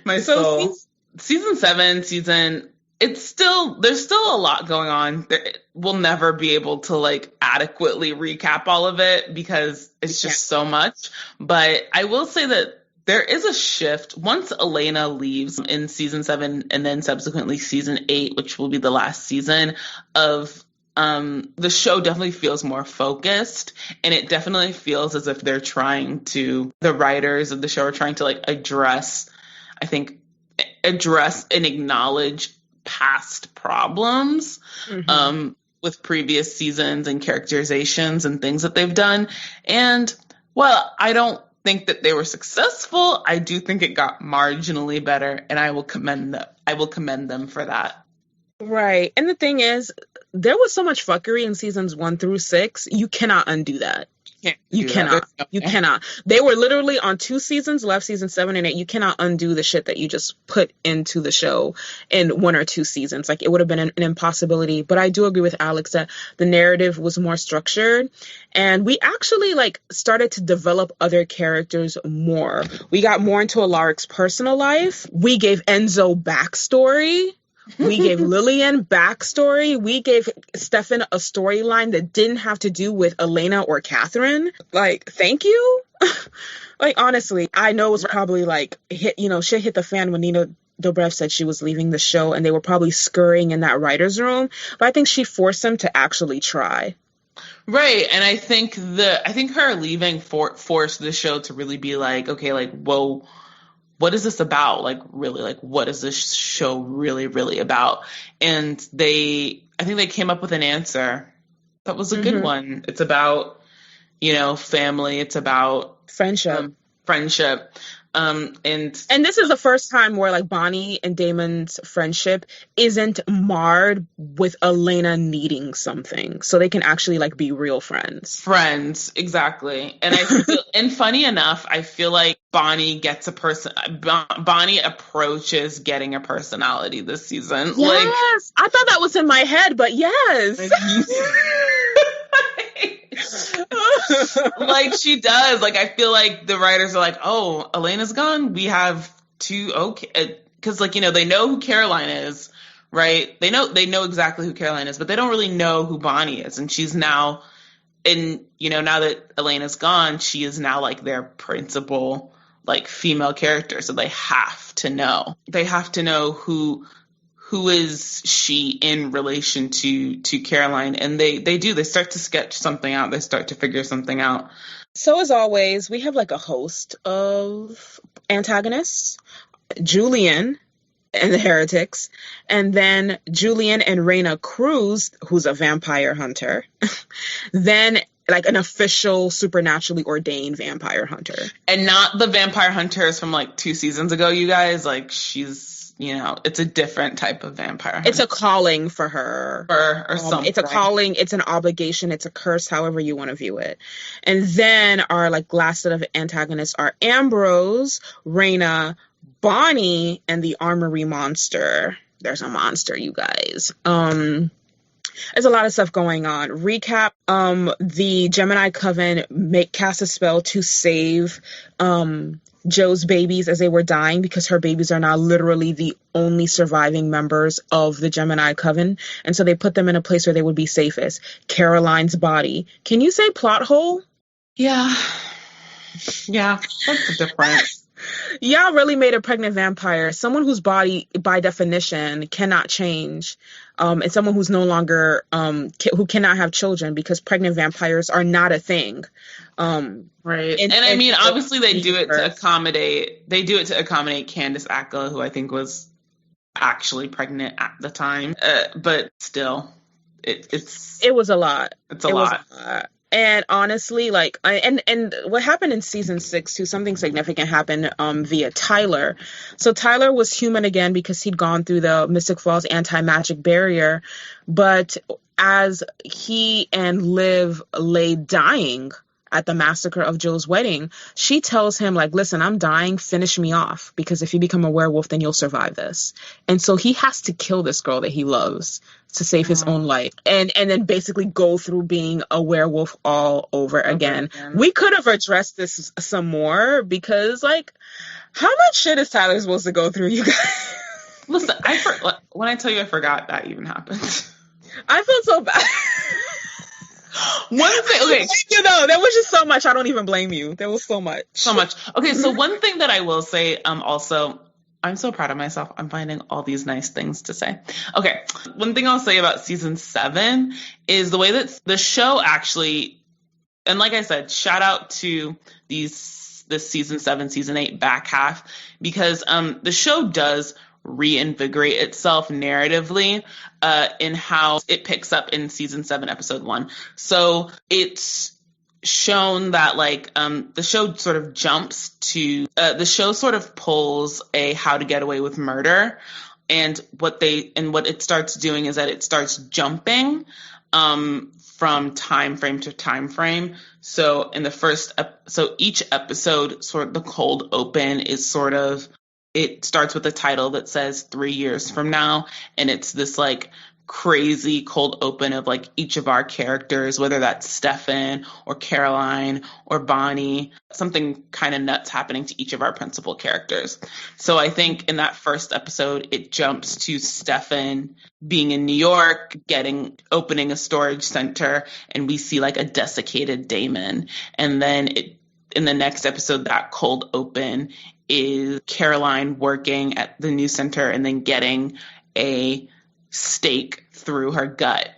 my soul. Season 7, there's still a lot going on. We'll never be able to, like, adequately recap all of it because it's just so much. But I will say that there is a shift once Elena leaves in season 7 and then subsequently season 8, which will be the last season of the show definitely feels more focused, and it definitely feels as if they're the writers of the show are trying to like address and acknowledge past problems with previous seasons and characterizations and things that they've done. And well, I don't think that they were successful. I do think it got marginally better, and I will commend them for that. Right. And the thing is, there was so much fuckery in seasons 1 through 6. You cannot undo that. You cannot. They were literally on 2 seasons left, season 7 and 8. You cannot undo the shit that you just put into the show in 1 or 2 seasons. Like, it would have been an impossibility. But I do agree with Alex that the narrative was more structured. And we actually, like, started to develop other characters more. We got more into Alaric's personal life. We gave Enzo backstory. We gave Lillian backstory. We gave Stefan a storyline that didn't have to do with Elena or Catherine. Like, thank you. Like, honestly, I know it was probably like shit hit the fan when Nina Dobrev said she was leaving the show, and they were probably scurrying in that writer's room. But I think she forced them to actually try. Right, and I think her leaving forced the show to really be like, okay, like, whoa. What is this about? Like, really, like, what is this show really, really about? And I think they came up with an answer that was a good one. It's about, family. It's about friendship. And this is the first time where, like, Bonnie and Damon's friendship isn't marred with Elena needing something, so they can actually, like, be real friends. Exactly. And and funny enough, I feel like Bonnie approaches getting a personality this season. Yes, like, I thought that was in my head, but yes. Like, she does. Like, I feel like the writers are like, oh, Elena's gone, we have to, okay, because, like, they know who Caroline is, right? They know exactly who Caroline is, but they don't really know who Bonnie is. And she's now, now that Elena's gone, she is now, like, their principal, like, female character. So they have to know who is she in relation to Caroline. And they start to sketch something out. They start to figure something out. So as always, we have, like, a host of antagonists. Julian and the Heretics, and then Julian and Reina Cruz, who's a vampire hunter, then, like, an official supernaturally ordained vampire hunter. And not the vampire hunters from, like, 2 seasons ago, you guys. Like, she's, it's a different type of vampire hunter. It's a calling for her. Or something. It's a calling, it's an obligation, it's a curse, however you want to view it. And then our, like, last set of antagonists are Ambrose, Reina, Bonnie, and the Armory Monster. There's a monster, you guys. There's a lot of stuff going on. Recap, the Gemini Coven cast a spell to save Joe's babies as they were dying, because her babies are now literally the only surviving members of the Gemini Coven. And so they put them in a place where they would be safest. Caroline's body. Can you say plot hole? Yeah, that's the difference. Y'all really made a pregnant vampire someone whose body, by definition, cannot change, and someone who's no longer, who cannot have children, because pregnant vampires are not a thing. Right. And I mean, obviously they do it to accommodate Candace Ackles, who I think was actually pregnant at the time. But still, it was a lot. It's a lot. And honestly, like, and what happened in season 6 too, something significant happened via Tyler. So Tyler was human again because he'd gone through the Mystic Falls anti-magic barrier. But as he and Liv lay dying at the massacre of Joe's wedding, she tells him, like, listen, I'm dying, finish me off, because if you become a werewolf, then you'll survive this. And so he has to kill this girl that he loves to save his own life, and then basically go through being a werewolf all over again. We could have addressed this some more, because, like, how much shit is Tyler supposed to go through, you guys? Listen, when I tell you I forgot that even happened. I feel so bad. One thing, okay. You know, there was just so much. I don't even blame you. There was so much. So much. Okay, so one thing that I will say, also, I'm so proud of myself. I'm finding all these nice things to say. Okay, one thing I'll say about season 7 is the way that the show actually, and like I said, shout out to this season 7, season 8 back half, because the show does reinvigorate itself narratively in how it picks up in season 7, episode 1. So it's shown that like the show sort of jumps to the show sort of pulls a How to Get Away with Murder, and what it starts doing is that it starts jumping from time frame to time frame. So in the so each episode, sort of the cold open is sort of, it starts with a title that says 3 years from now, and it's this like crazy cold open of like each of our characters, whether that's Stefan or Caroline or Bonnie, something kind of nuts happening to each of our principal characters. So I think in that first episode, it jumps to Stefan being in New York, opening a storage center, and we see like a desiccated Damon. And then in the next episode, that cold open is Caroline working at the new center and then getting a stake through her gut,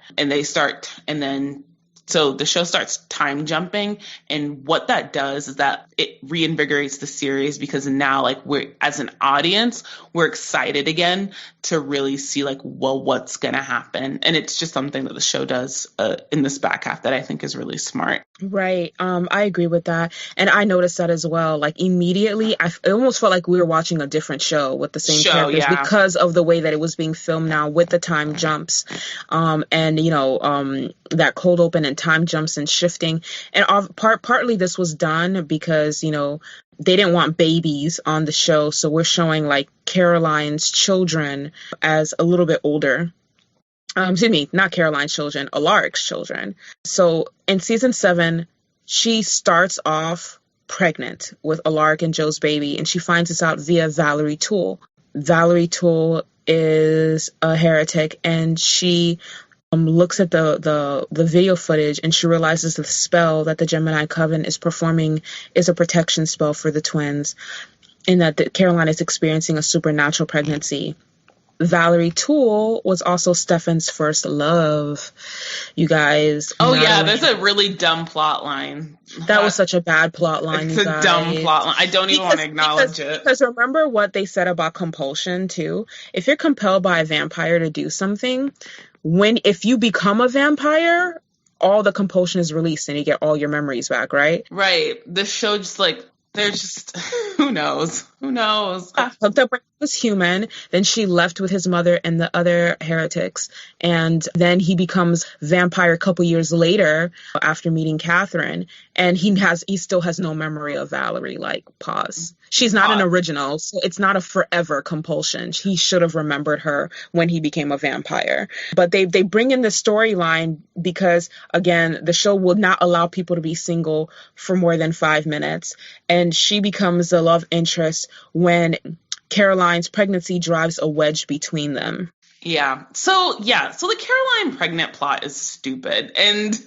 so the show starts time jumping, and what that does is that it reinvigorates the series, because now like we're, as an audience, we're excited again to really see like, well, what's gonna happen. And it's just something that the show does in this back half that I think is really smart. Right. I agree with that. And I noticed that as well. Like immediately, it almost felt like we were watching a different show with the same characters, because of the way that it was being filmed now with the time jumps. And, you know, that cold open and time jumps and shifting. And partly this was done because, you know, they didn't want babies on the show. So we're showing like Caroline's children as a little bit older. Excuse me, not Caroline's children, Alaric's children. So in season 7, she starts off pregnant with Alaric and Joe's baby, and she finds this out via Valerie Toole. Valerie Toole is a heretic, and she looks at the video footage, and she realizes the spell that the Gemini Coven is performing is a protection spell for the twins, and that Caroline is experiencing a supernatural pregnancy. Valerie Toole was also Stefan's first love, you guys. Oh, yeah, there's a really dumb plot line. That was such a bad plot line, It's a dumb plot line. I don't even want to acknowledge it. Because remember what they said about compulsion, too? If you're compelled by a vampire to do something, if you become a vampire, all the compulsion is released and you get all your memories back, right? Right. The show just like, they're just, who knows? Hooked up when he was human. Then she left with his mother and the other heretics. And then he becomes vampire a couple years later after meeting Catherine. And he still has no memory of Valerie. Like, pause. She's not an original, so it's not a forever compulsion. He should have remembered her when he became a vampire. But they bring in the storyline because, again, the show will not allow people to be single for more than 5 minutes. And she becomes the love interest when Caroline's pregnancy drives a wedge between them. Yeah. So the Caroline pregnant plot is stupid. And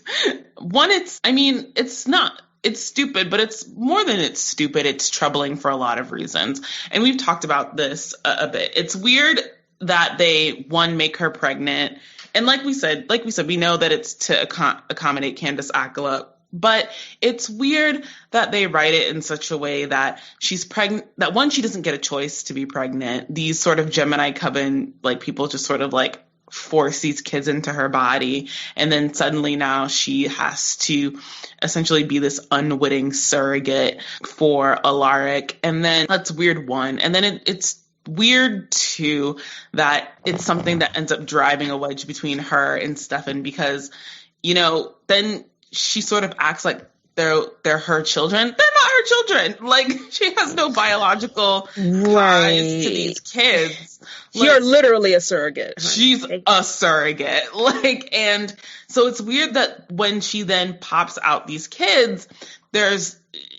it's stupid, but it's more than it's stupid. It's troubling for a lot of reasons. And we've talked about this a bit. It's weird that they, make her pregnant. And like we said, we know that it's to accommodate Candace Accola. But it's weird that they write it in such a way that she's pregnant, that one, she doesn't get a choice to be pregnant. These sort of Gemini Coven, like, people just sort of like force these kids into her body. And then suddenly now she has to essentially be this unwitting surrogate for Alaric. And then that's weird one. And then it's weird too that it's something that ends up driving a wedge between her and Stefan, because, you know, then she sort of acts like they're her children. They're not her children. Like, she has no biological ties to these kids. Like, you're literally a surrogate. Honey. She's a surrogate. Like, and so it's weird that when she then pops out these kids,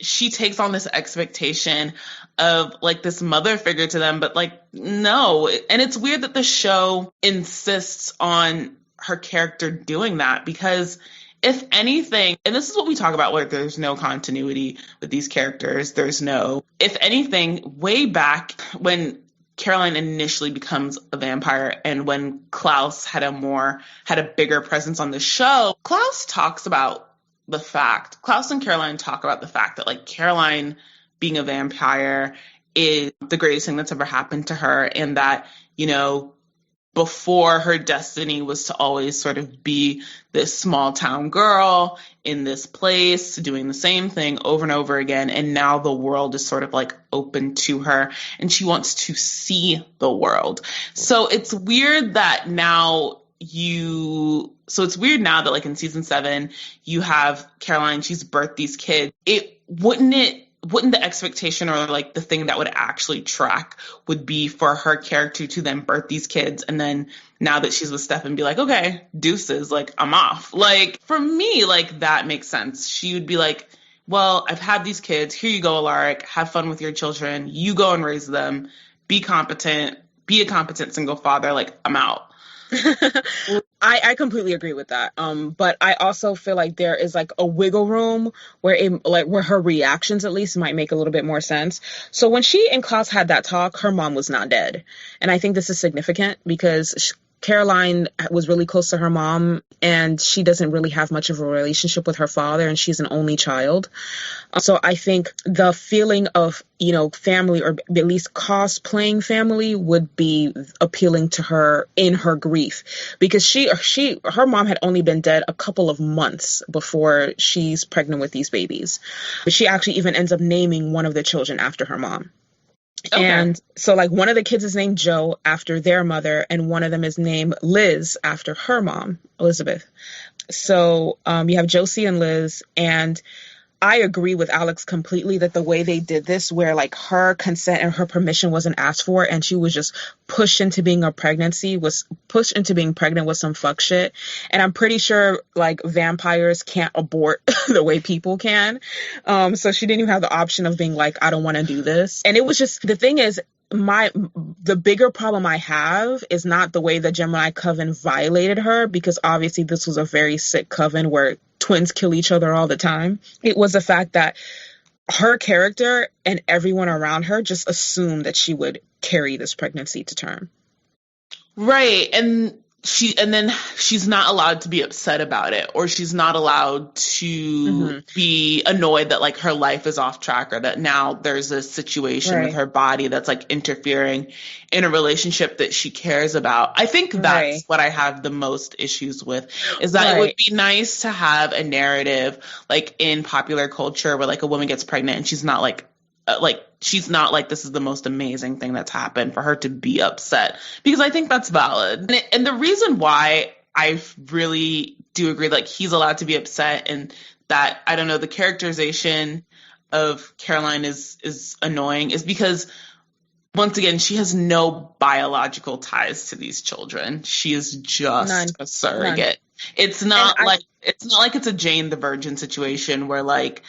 she takes on this expectation of like this mother figure to them, but like, no. And it's weird that the show insists on her character doing that, because if anything, and this is what we talk about where there's no continuity with these characters, if anything, way back when Caroline initially becomes a vampire and when Klaus had a bigger presence on the show, Klaus and Caroline talk about the fact that like Caroline being a vampire is the greatest thing that's ever happened to her, and that, you know, before her destiny was to always sort of be this small town girl in this place doing the same thing over and over again. And now the world is sort of like open to her and she wants to see the world. So it's weird that like in season 7, you have Caroline, she's birthed these kids. Wouldn't the expectation or like the thing that would actually track would be for her character to then birth these kids and then now that she's with Stefan be like, okay, deuces, like I'm off. Like for me, like that makes sense. She would be like, well, I've had these kids. Here you go, Alaric. Have fun with your children. You go and raise them. Be competent. Be a competent single father. Like I'm out. I completely agree with that. But I also feel like there is like a wiggle room where her reactions at least might make a little bit more sense. So when she and Klaus had that talk, her mom was not dead. And I think this is significant because Caroline was really close to her mom and she doesn't really have much of a relationship with her father and she's an only child. So I think the feeling of, you know, family or at least cosplaying family would be appealing to her in her grief because her mom had only been dead a couple of months before she's pregnant with these babies. But she actually even ends up naming one of the children after her mom. Okay. And so like one of the kids is named Joe after their mother and one of them is named Liz after her mom, Elizabeth. So you have Josie and Liz, and I agree with Alex completely that the way they did this, where like her consent and her permission wasn't asked for and she was just pushed into being pregnant with some fuck shit. And I'm pretty sure like vampires can't abort the way people can. So she didn't even have the option of being like, I don't want to do this. And it was just, the thing is, the bigger problem I have is not the way the Gemini coven violated her, because obviously this was a very sick coven where twins kill each other all the time. It was the fact that her character and everyone around her just assumed that she would carry this pregnancy to term. Right. And then she's not allowed to be upset about it, or she's not allowed to be annoyed that like her life is off track, or that now there's a situation with her body that's like interfering in a relationship that she cares about. I think that's what I have the most issues with, is that it would be nice to have a narrative like in popular culture where like a woman gets pregnant and she's not like this is the most amazing thing that's happened, for her to be upset, because I think that's valid. And the reason why I really do agree, like he's allowed to be upset, and that, I don't know, the characterization of Caroline is annoying, is because once again, she has no biological ties to these children. She is just a surrogate. None. It's not like it's a Jane the Virgin situation where like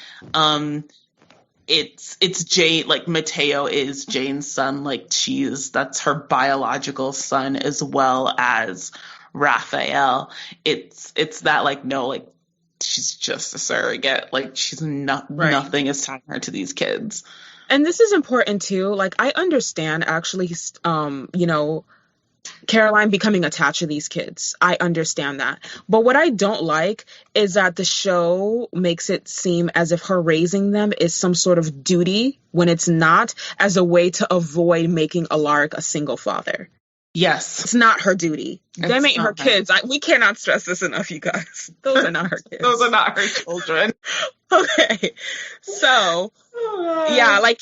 it's Jane, like Mateo is Jane's son, like that's her biological son, as well as Raphael. It's that like, no, like she's just a surrogate, like she's nothing is tying her to these kids. And this is important too. Like I understand actually, you know, Caroline becoming attached to these kids. I understand that. But what I don't like is that the show makes it seem as if her raising them is some sort of duty when it's not, as a way to avoid making Alaric a single father. Yes. It's not her duty. Them ain't her kids. We cannot stress this enough, you guys. Those are not her kids. Those are not her children. Okay. So, yeah, like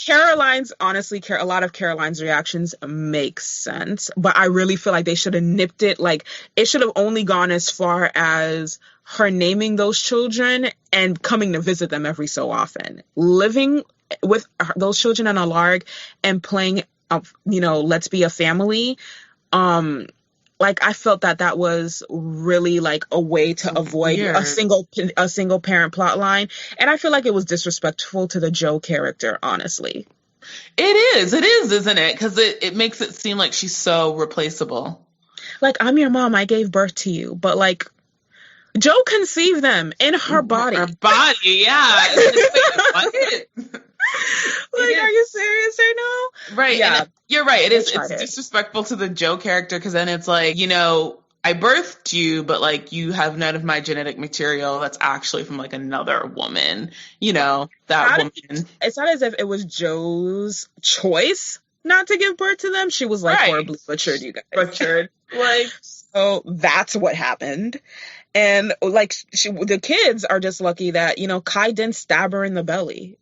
honestly, a lot of Caroline's reactions make sense, but I really feel like they should have nipped it. Like, it should have only gone as far as her naming those children and coming to visit them every so often. Living with those children and Alaric and playing, let's be a family. Like I felt that was really like a way to avoid a single parent plot line, and I feel like it was disrespectful to the Joe character, honestly. It is, isn't it? Because it makes it seem like she's so replaceable. Like, I'm your mom, I gave birth to you, but like, Joe conceived them in her body. Her body, yeah. Wait, what? Like, are you serious right now? Right. Yeah. And you're right. It's disrespectful to the Joe character, because then it's like, I birthed you, but like you have none of my genetic material that's actually from like another woman, that woman. It's not as if it was Joe's choice not to give birth to them. She was like horribly butchered, you guys. Butchered. Like, so that's what happened. And like the kids are just lucky that, Kai didn't stab her in the belly,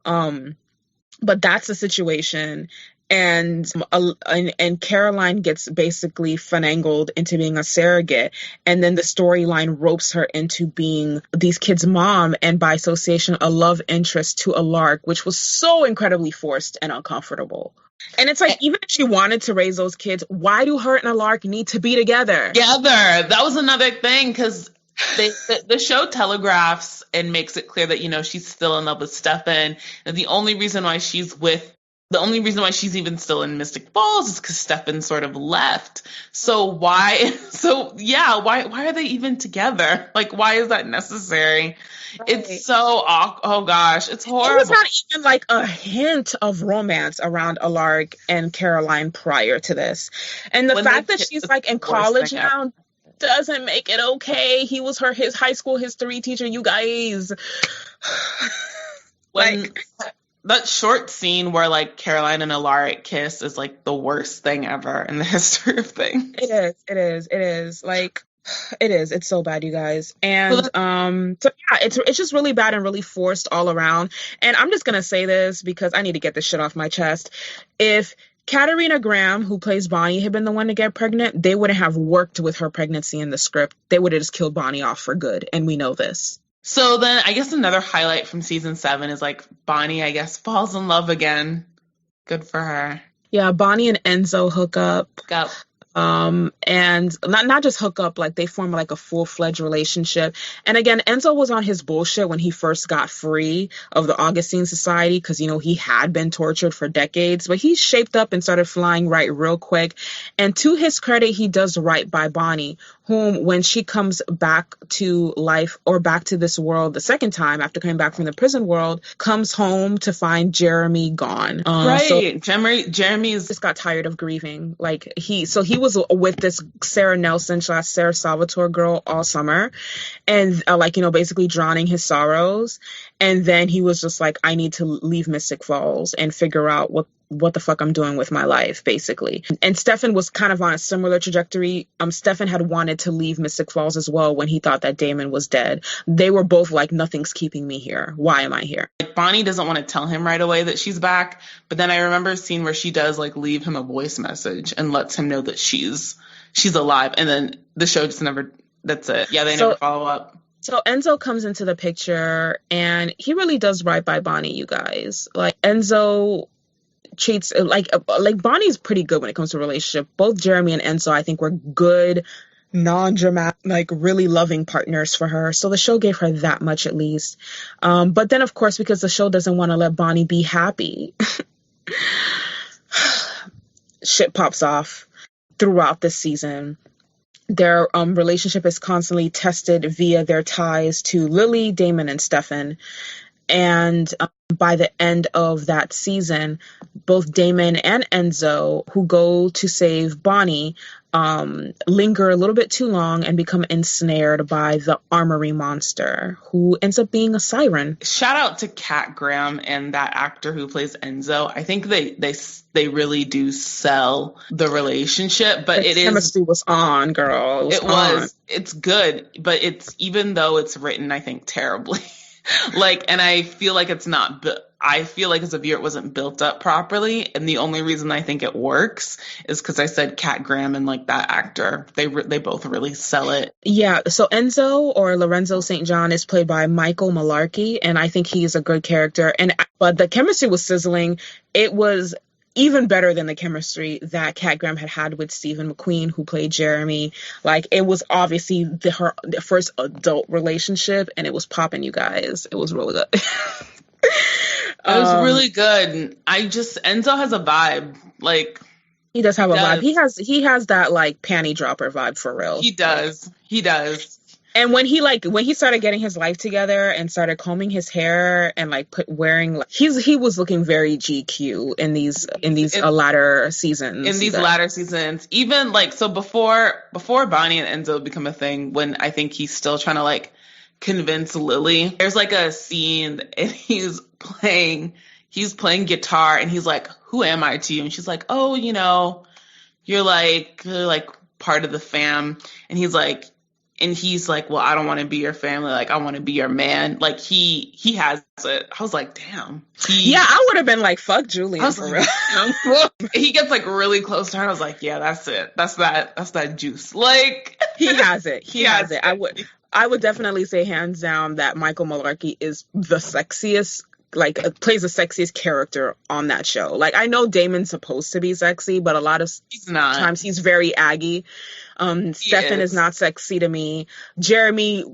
but that's the situation. And Caroline gets basically finagled into being a surrogate, and then the storyline ropes her into being these kids' mom, and by association a love interest to Alark, which was so incredibly forced and uncomfortable. And it's like, even if she wanted to raise those kids, why do her and Alark need to be together? That was another thing, because the show telegraphs and makes it clear that, she's still in love with Stefan. And the only reason why she's even still in Mystic Falls is because Stefan sort of left. So why are they even together? Like, why is that necessary? Right. It's so oh gosh, it's horrible. It was not even like a hint of romance around Alark and Caroline prior to this. And the fact that she's like in college now doesn't make it okay. He was his high school history teacher, you guys. That short scene where like Caroline and Alaric kiss is like the worst thing ever in the history of things. It is. Like, it is. It's so bad, you guys. And so yeah, it's just really bad and really forced all around. And I'm just gonna say this because I need to get this shit off my chest. If Katarina Graham, who plays Bonnie, had been the one to get pregnant, they wouldn't have worked with her pregnancy in the script. They would have just killed Bonnie off for good, and we know this. So then I guess another highlight from season 7 is like Bonnie, I guess, falls in love again. Good for her. Yeah, Bonnie and Enzo hook up. And not just hook up, like they form like a full-fledged relationship. And again, Enzo was on his bullshit when he first got free of the Augustine Society, because he had been tortured for decades, but he shaped up and started flying right real quick. And to his credit, he does right by Bonnie, whom, when she comes back to life or back to this world the second time after coming back from the prison world, comes home to find Jeremy gone. Jeremy just got tired of grieving. Like he was with this Sarah Nelson / Sarah Salvatore girl all summer, and basically drowning his sorrows. And then he was just like, I need to leave Mystic Falls and figure out what the fuck I'm doing with my life, basically. And Stefan was kind of on a similar trajectory. Stefan had wanted to leave Mystic Falls as well when he thought that Damon was dead. They were both like, nothing's keeping me here. Why am I here? Bonnie doesn't want to tell him right away that she's back, but then I remember a scene where she does like leave him a voice message and lets him know that she's alive. And then the show just that's it. Yeah, they never follow up. So Enzo comes into the picture, and he really does right by Bonnie, you guys. Like, Enzo treats like Bonnie's pretty good when it comes to relationship. Both Jeremy and Enzo, I think, were good, non-dramatic, like really loving partners for her. So the show gave her that much at least. But then, of course, because the show doesn't want to let Bonnie be happy, shit pops off throughout this season. Their relationship is constantly tested via their ties to Lily, Damon, and Stefan. And by the end of that season, both Damon and Enzo, who go to save Bonnie, linger a little bit too long and become ensnared by the armory monster, who ends up being a siren. Shout out to Kat Graham and that actor who plays Enzo. I think they really do sell the relationship, but the chemistry was on, girl. It was. It's good, but it's, even though it's written, I think, terribly. And I feel like it's not, I feel like as a viewer it wasn't built up properly, and the only reason I think it works is because I said Kat Graham and like that actor, they both really sell it. Yeah, so Enzo, or Lorenzo St. John, is played by Michael Malarkey, and I think he's a good character. But the chemistry was sizzling. It was even better than the chemistry that Kat Graham had with Stephen McQueen, who played Jeremy. Like, it was obviously her first adult relationship, and it was popping, you guys. It was really good. It was really good. Enzo has a vibe. Like, he does have a vibe. He has that like panty dropper vibe for real. He does. And when he started getting his life together and started combing his hair and like he was looking very GQ in these latter seasons. In these latter seasons, even like, so before Bonnie and Enzo become a thing, when I think he's still trying to like convince Lily, there's like a scene and he's playing guitar and he's like, "Who am I to you?" And she's like, "Oh, you know, you're like part of the fam." And he's like, "Well, I don't want to be your family. Like, I want to be your man." Like, he has it. I was like, damn. Yeah, I would have been like, fuck Julian for real. He gets like really close to her. I was like, yeah, that's it. That's that juice. Like, he has it. He has it. I would definitely say hands down that Michael Malarkey is the sexiest, like plays the sexiest character on that show. Like, I know Damon's supposed to be sexy, but a lot of times he's very aggy. Stefan is not sexy to me. Jeremy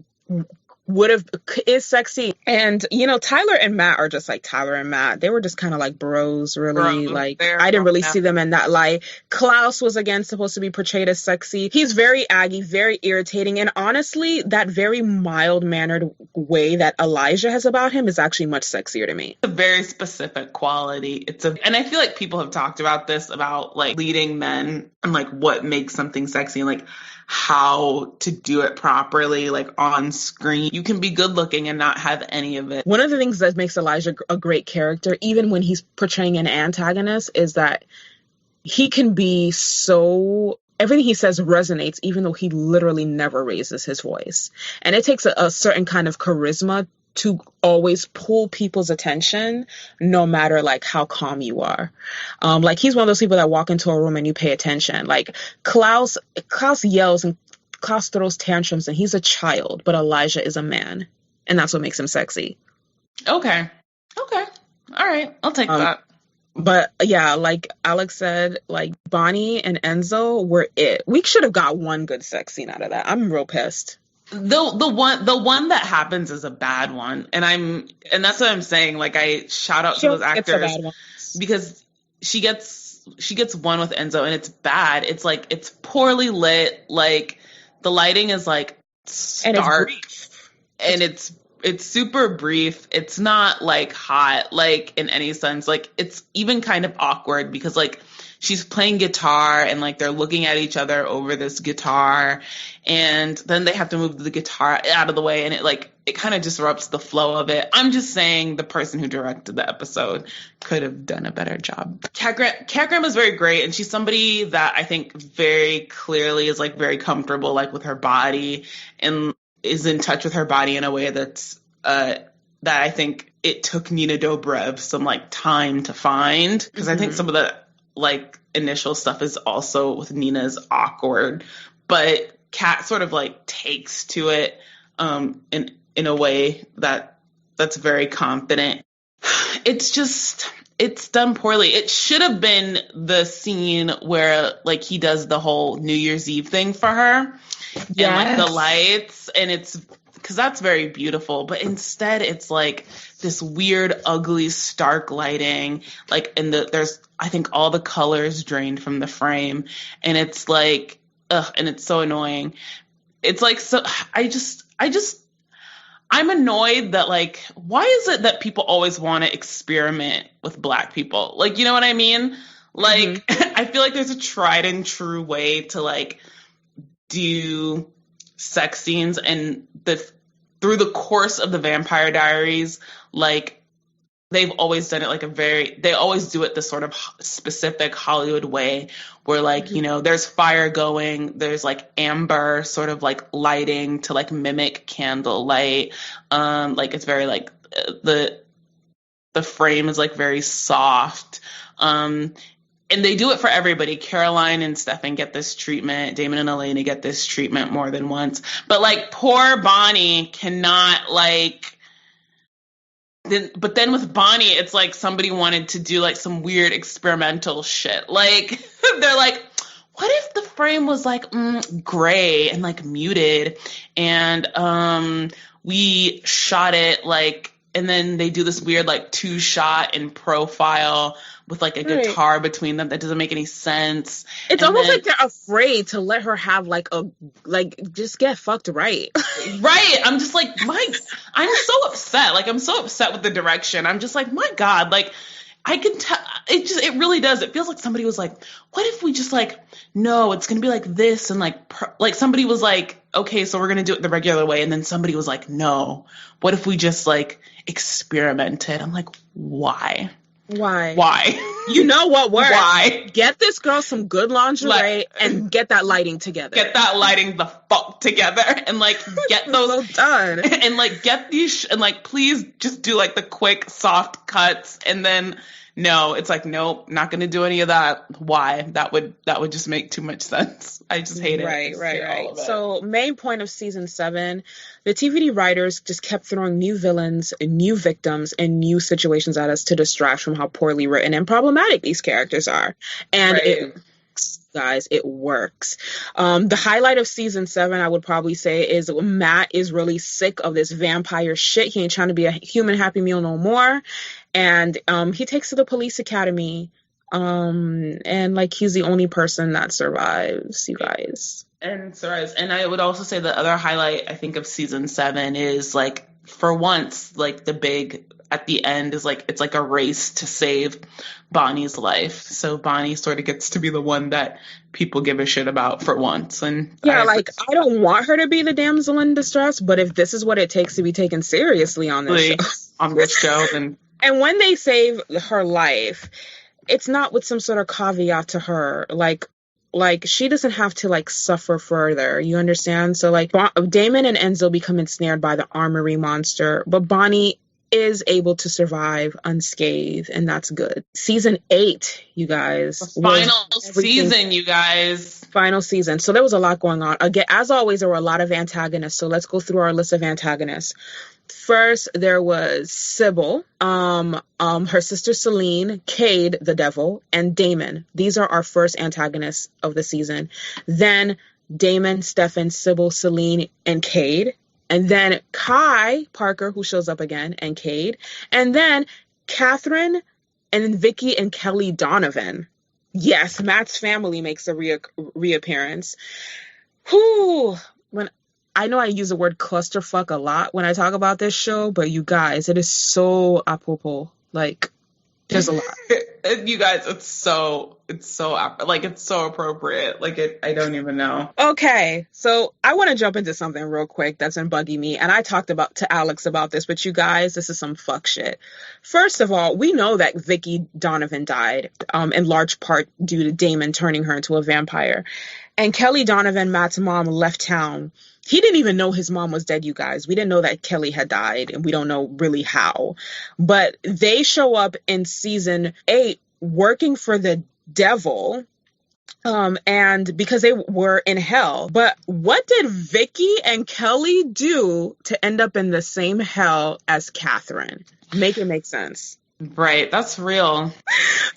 is sexy, and you know, Tyler and Matt are just like Tyler and Matt. They were just kind of like bros, really. Like, I didn't really see them in that light. Klaus was again supposed to be portrayed as sexy. He's very aggy, very irritating, and honestly, that very mild-mannered way that Elijah has about him is actually much sexier to me. It's a very specific quality. And I feel like people have talked about this, about like leading men and like what makes something sexy and like how to do it properly, like on screen. You can be good looking and not have any of it. One of the things that makes Elijah a great character, even when he's portraying an antagonist, is that he can be so... everything he says resonates, even though he literally never raises his voice. And it takes a certain kind of charisma to always pull people's attention, no matter like how calm you are. Like, he's one of those people that walk into a room and you pay attention. Like, Klaus yells and Klaus throws tantrums and he's a child, but Elijah is a man. And that's what makes him sexy. Okay. All right. I'll take that. But yeah, like Alex said, like Bonnie and Enzo were it. We should have got one good sex scene out of that. I'm real pissed. The one that happens is a bad one, and that's what I'm saying. Like, I shout out to those actors because she gets one with Enzo, and it's bad. It's like, it's poorly lit. Like, the lighting is like stark, and it's super brief. It's not like hot, like in any sense. Like, it's even kind of awkward because like she's playing guitar and like they're looking at each other over this guitar, and then they have to move the guitar out of the way, and it kind of disrupts the flow of it. I'm just saying the person who directed the episode could have done a better job. Kat Graham is very great, and she's somebody that I think very clearly is like very comfortable like with her body and is in touch with her body in a way that's that I think it took Nina Dobrev some like time to find, because I think some of the like initial stuff is also with Nina's awkward, but Kat sort of like takes to it in a way that's very confident. It's done poorly. It should have been the scene where like he does the whole New Year's Eve thing for her. Yes. And like the lights, and it's because that's very beautiful, but instead it's like this weird, ugly, stark lighting, like, and there's, I think, all the colors drained from the frame, and it's like, and it's so annoying. It's like, so I'm annoyed that, like, why is it that people always want to experiment with Black people? Like, you know what I mean? Like, I feel like there's a tried and true way to like do sex scenes, and through the course of the Vampire Diaries, like, they've always done it like they always do it this sort of specific Hollywood way where like, you know, there's fire going, there's like amber sort of like lighting to like mimic candlelight. Like, it's very like the frame is like very soft. And they do it for everybody. Caroline and Stefan get this treatment. Damon and Elena get this treatment more than once. But like, poor Bonnie cannot like. But then with Bonnie, it's like somebody wanted to do like some weird experimental shit. Like, they're like, what if the frame was like gray and like muted, and we shot it like and then they do this weird like 2-shot in profile with like a guitar between them that doesn't make any sense. It's almost like they're afraid to let her have just get fucked right. Right. I'm just like, I'm so upset. Like, I'm so upset with the direction. I'm just like, my God, like, I can tell it really does. It feels like somebody was like, what if we just like, no, it's going to be like this. And like somebody was like, okay, so we're going to do it the regular way. And then somebody was like, no, what if we just like experimented? I'm like, why? You know what works? Why? Get this girl some good lingerie and get that lighting together. Get that lighting the fuck together and like get those so done. And like get these and like please just do like the quick soft cuts and then no, it's like nope, not gonna do any of that. Why? That would just make too much sense. I just hate it. Right. So main point of season 7, the TVD writers just kept throwing new villains, new victims, and new situations at us to distract from how poorly written and problematic these characters are. And it works. The highlight of season 7, I would probably say, is Matt is really sick of this vampire shit. He ain't trying to be a human Happy Meal no more. And he takes to the police academy. And like he's the only person that survives, you guys. And I would also say the other highlight, I think, of season 7 is like, for once, like the big at the end is like, it's like a race to save Bonnie's life. So Bonnie sort of gets to be the one that people give a shit about for once. And I don't want her to be the damsel in distress, but if this is what it takes to be taken seriously on this show, then. And when they save her life, it's not with some sort of caveat to her. Like she doesn't have to like suffer further. You understand? So like Damon and Enzo become ensnared by the armory monster, but Bonnie is able to survive unscathed, and that's good. Season 8, you guys. Final season. So there was a lot going on. Again, as always, there were a lot of antagonists. So let's go through our list of antagonists. First, there was Sybil, her sister Celine, Cade, the devil, and Damon. These are our first antagonists of the season. Then Damon, Stefan, Sybil, Celine, and Cade. And then Kai Parker, who shows up again, and Cade. And then Catherine, and then Vicky and Kelly Donovan. Yes, Matt's family makes a reappearance. I know I use the word clusterfuck a lot when I talk about this show, but you guys, it is so apropos. Like, there's a lot. You guys, it's so appropriate. Like, I don't even know. Okay, so I want to jump into something real quick that's been bugging me, and I talked to Alex about this, but you guys, this is some fuck shit. First of all, we know that Vicky Donovan died, in large part due to Damon turning her into a vampire. And Kelly Donovan, Matt's mom, left town. He didn't even know his mom was dead, you guys. We didn't know that Kelly had died, and we don't know really how. But they show up in season 8 working for the devil, and because they were in hell. But what did Vicky and Kelly do to end up in the same hell as Catherine? Make it make sense. Right, that's real.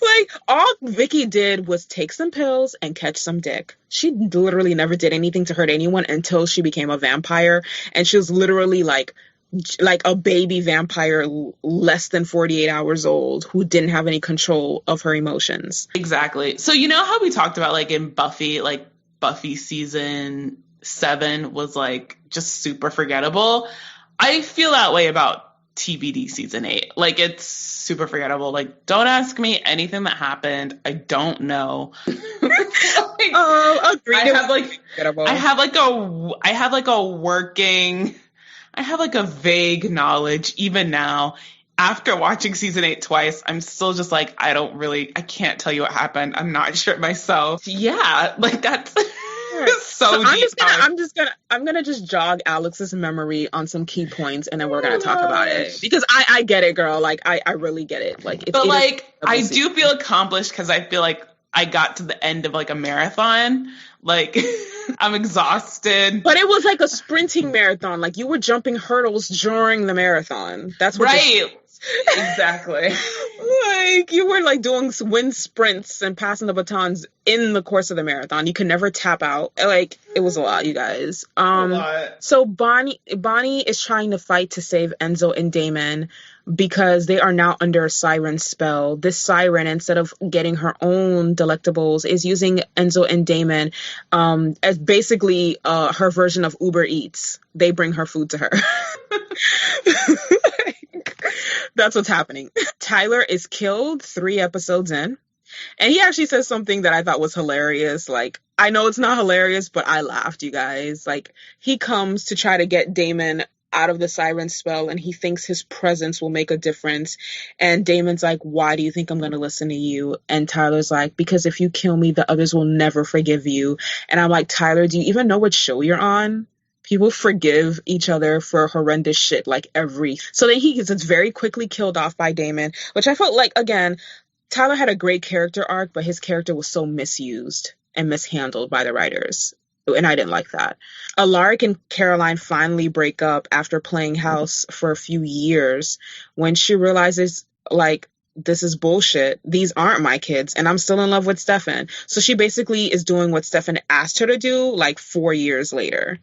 Like, all Vicky did was take some pills and catch some dick. She literally never did anything to hurt anyone until she became a vampire. And she was literally like a baby vampire less than 48 hours old who didn't have any control of her emotions. Exactly. So you know how we talked about like in Buffy season 7 was like just super forgettable? I feel that way about TBD season 8. Like, it's super forgettable. Like, don't ask me anything that happened. I don't know. Agreed. I have like a vague knowledge even now. After watching season 8 twice, I'm still just like, I can't tell you what happened. I'm not sure myself. Yeah, like that's so deep. I'm gonna just jog Alex's memory on some key points, and then we're gonna talk about it, because I get it, girl. Like I really get it. Like, I do feel accomplished because I feel like I got to the end of like a marathon. Like, I'm exhausted. But it was like a sprinting marathon. Like, you were jumping hurdles during the marathon. That's what. Right. Exactly. Like, you were like doing wind sprints and passing the batons in the course of the marathon. You could never tap out. Like, it was a lot, you guys. A lot. So Bonnie is trying to fight to save Enzo and Damon because they are now under a siren spell. This siren, instead of getting her own delectables, is using Enzo and Damon as basically her version of Uber Eats. They bring her food to her. That's what's happening. Tyler is killed 3 episodes in. And he actually says something that I thought was hilarious. Like, I know it's not hilarious, but I laughed, you guys. Like, he comes to try to get Damon out of the siren spell, and he thinks his presence will make a difference. And Damon's like, why do you think I'm going to listen to you? And Tyler's like, because if you kill me, the others will never forgive you. And I'm like, Tyler, do you even know what show you're on? People forgive each other for horrendous shit so then he gets very quickly killed off by Damon, which I felt like, again, Tyler had a great character arc, but his character was so misused and mishandled by the writers. And I didn't like that. Alaric and Caroline finally break up after playing house for a few years when she realizes, like, this is bullshit. These aren't my kids, and I'm still in love with Stefan. So she basically is doing what Stefan asked her to do, like 4 years later.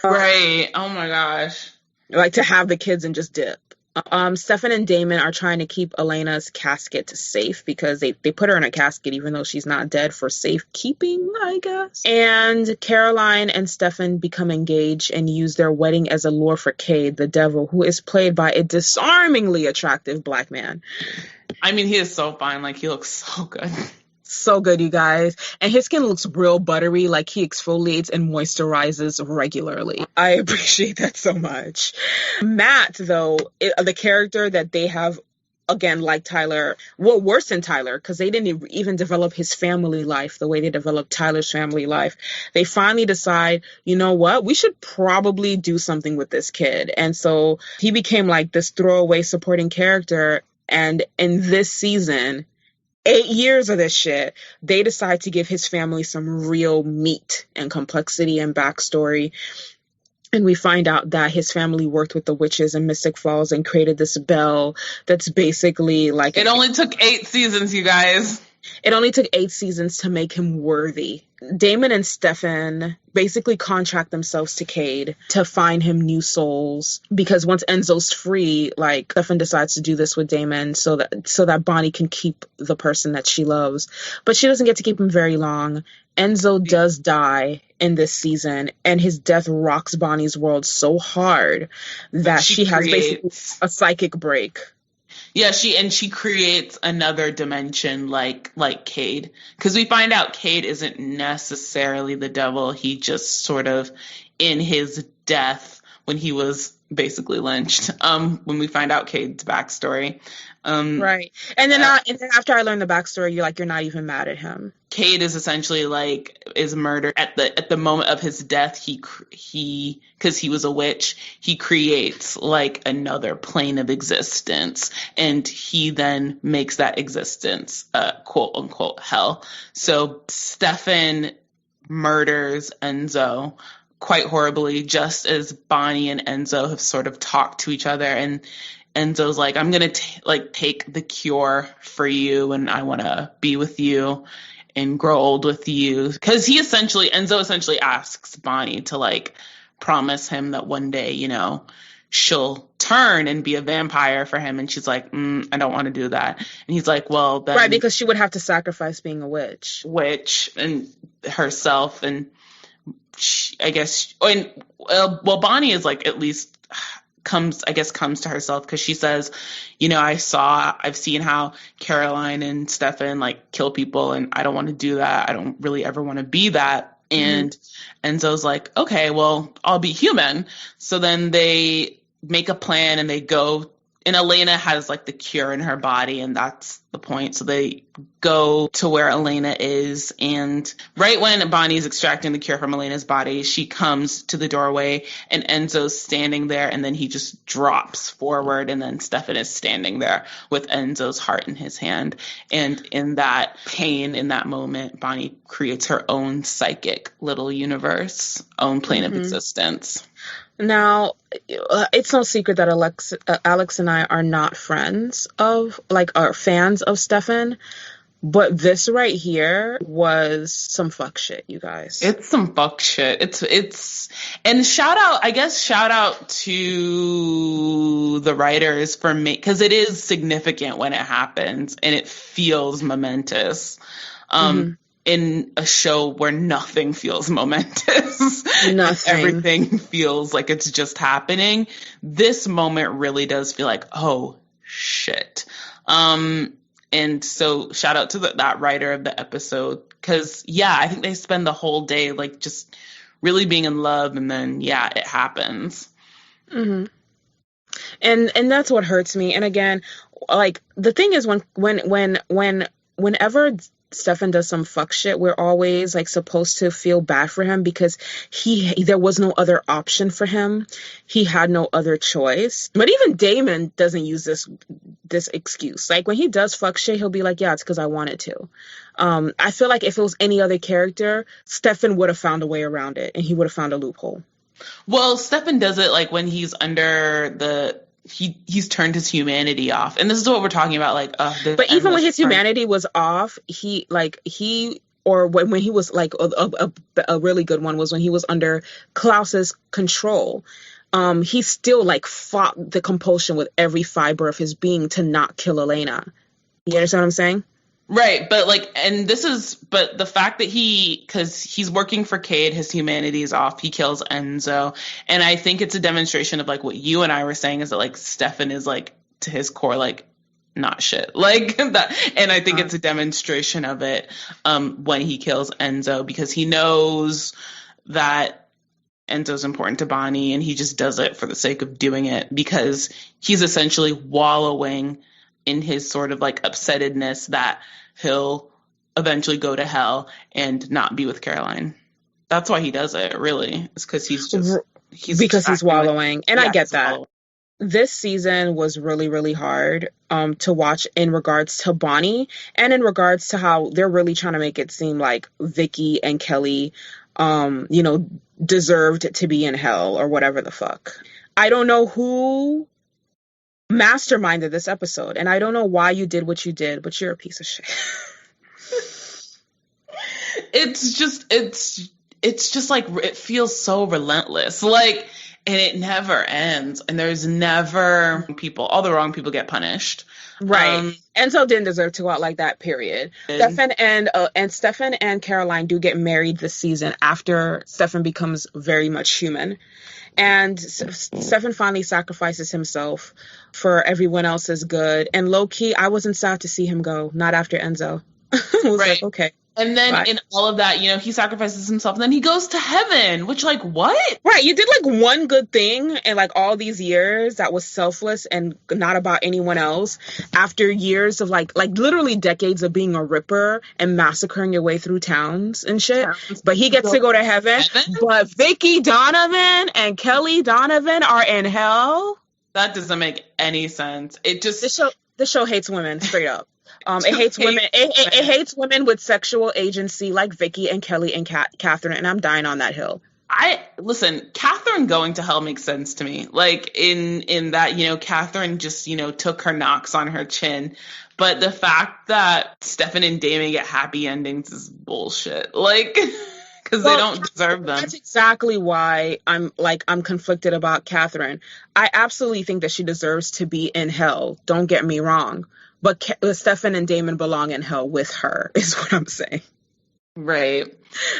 Right. Oh my gosh. Like, to have the kids and just dip. Stefan and Damon are trying to keep Elena's casket safe because they put her in a casket even though she's not dead for safekeeping, I guess. And Caroline and Stefan become engaged and use their wedding as a lure for Cade, the devil, who is played by a disarmingly attractive black man. I mean, he is so fine. Like, he looks so good. So good, you guys. And his skin looks real buttery, like he exfoliates and moisturizes regularly. I appreciate that so much. Matt, though, the character that they have, again, like Tyler, well, worse than Tyler, because they didn't even develop his family life the way they developed Tyler's family life. They finally decide, you know what, we should probably do something with this kid. And so he became like this throwaway supporting character. And in this season, 8 years of this shit, they decide to give his family some real meat and complexity and backstory. And we find out that his family worked with the witches in Mystic Falls and created this bell that's basically like... It only took 8 seasons, you guys. It only took 8 seasons to make him worthy. Damon and Stefan basically contract themselves to Cade to find him new souls, because once Enzo's free, like, Stefan decides to do this with Damon so that Bonnie can keep the person that she loves. But she doesn't get to keep him very long. Enzo does die in this season, and his death rocks Bonnie's world so hard that she has basically a psychic break. Yeah, she creates another dimension like Cade. Because we find out Cade isn't necessarily the devil. He just sort of, in his death, when he was basically lynched, when we find out Cade's backstory. Right. And then after I learned the backstory, you're not even mad at him. Cade is essentially is murdered at the moment of his death. He because he was a witch, he creates like another plane of existence, and he then makes that existence quote unquote hell. So Stefan murders Enzo quite horribly, just as Bonnie and Enzo have sort of talked to each other, and Enzo's like, I'm gonna take the cure for you, and I want to be with you and grow old with you. Because Enzo essentially asks Bonnie to promise him that one day, she'll turn and be a vampire for him. And she's like, I don't want to do that. And he's like, well, then. Right, because she would have to sacrifice being a witch. And herself. And I guess, well, Bonnie is at least comes to herself, because she says, I've seen how Caroline and Stefan kill people, and I don't want to do that. I don't really ever want to be that. And Enzo's like, okay, well, I'll be human. So then they make a plan and they go, and Elena has the cure in her body, and that's the point. So they go to where Elena is, and right when Bonnie's extracting the cure from Elena's body, she comes to the doorway, and Enzo's standing there, and then he just drops forward, and then Stefan is standing there with Enzo's heart in his hand. And in that pain, in that moment, Bonnie creates her own psychic little universe, own plane of existence. Now, it's no secret that Alex and I are not friends of, like, are fans of Stefan. But this right here was some fuck shit, you guys. It's some fuck shit. And shout out to the writers for me, because it is significant when it happens and it feels momentous. In a show where nothing feels momentous. Nothing. Everything feels like it's just happening. This moment really does feel like, oh shit. And so shout out to that writer of the episode, because yeah, I think they spend the whole day like just really being in love, and then yeah, it happens. And that's what hurts me. And again, like the thing is, whenever Stefan does some fuck shit, we're always like supposed to feel bad for him because there was no other option for him. He had no other choice. But even Damon doesn't use this excuse. Like when he does fuck shit, he'll be like, yeah, it's because I wanted to. I feel like if it was any other character, Stefan would have found a way around it and he would have found a loophole. Well, Stefan does it like when he's under he's turned his humanity off, and this is what we're talking about. Like, but even when his humanity was off, when he was like a really good one was when he was under Klaus's control. He still like fought the compulsion with every fiber of his being to not kill Elena. You understand what I'm saying? Right, but the fact that because he's working for Cade, his humanity is off, he kills Enzo, and I think it's a demonstration of like what you and I were saying, is that like Stefan is like to his core like not shit, like that, and I think it's a demonstration of it when he kills Enzo, because he knows that Enzo's important to Bonnie, and he just does it for the sake of doing it, because he's essentially wallowing in his sort of like upsettedness that he'll eventually go to hell and not be with Caroline. That's why he does it, really. It's because he's wallowing. And I get that. This season was really, really hard to watch in regards to Bonnie, and in regards to how they're really trying to make it seem like Vicky and Kelly, deserved to be in hell or whatever the fuck. I don't know who masterminded this episode, and I don't know why you did what you did, but you're a piece of shit. It's just like, it feels so relentless, like, and it never ends, and there's never all the wrong people get punished. Right. Enzo didn't deserve to go out like that, period. Stefan and Caroline do get married this season after Stefan becomes very much human. And Stefan finally sacrifices himself for everyone else's good. And low-key, I wasn't sad to see him go, not after Enzo. I was right. like, okay. And then in all of that, he sacrifices himself, and then he goes to heaven, which, like, what? Right, you did, like, one good thing in, like, all these years that was selfless and not about anyone else, after years of, like literally decades of being a ripper and massacring your way through towns and shit. But he gets to go to heaven, but Vicky Donovan and Kelly Donovan are in hell? That doesn't make any sense. It just... This show hates women, straight up. It hates women. It hates women with sexual agency like Vicky and Kelly and Catherine, and I'm dying on that hill. Listen, Catherine going to hell makes sense to me. Like in that, Catherine just, took her knocks on her chin. But the fact that Stefan and Damon get happy endings is bullshit. Like, because they don't deserve them. That's exactly why I'm conflicted about Catherine. I absolutely think that she deserves to be in hell. Don't get me wrong. But Stefan and Damon belong in hell with her, is what I'm saying. Right.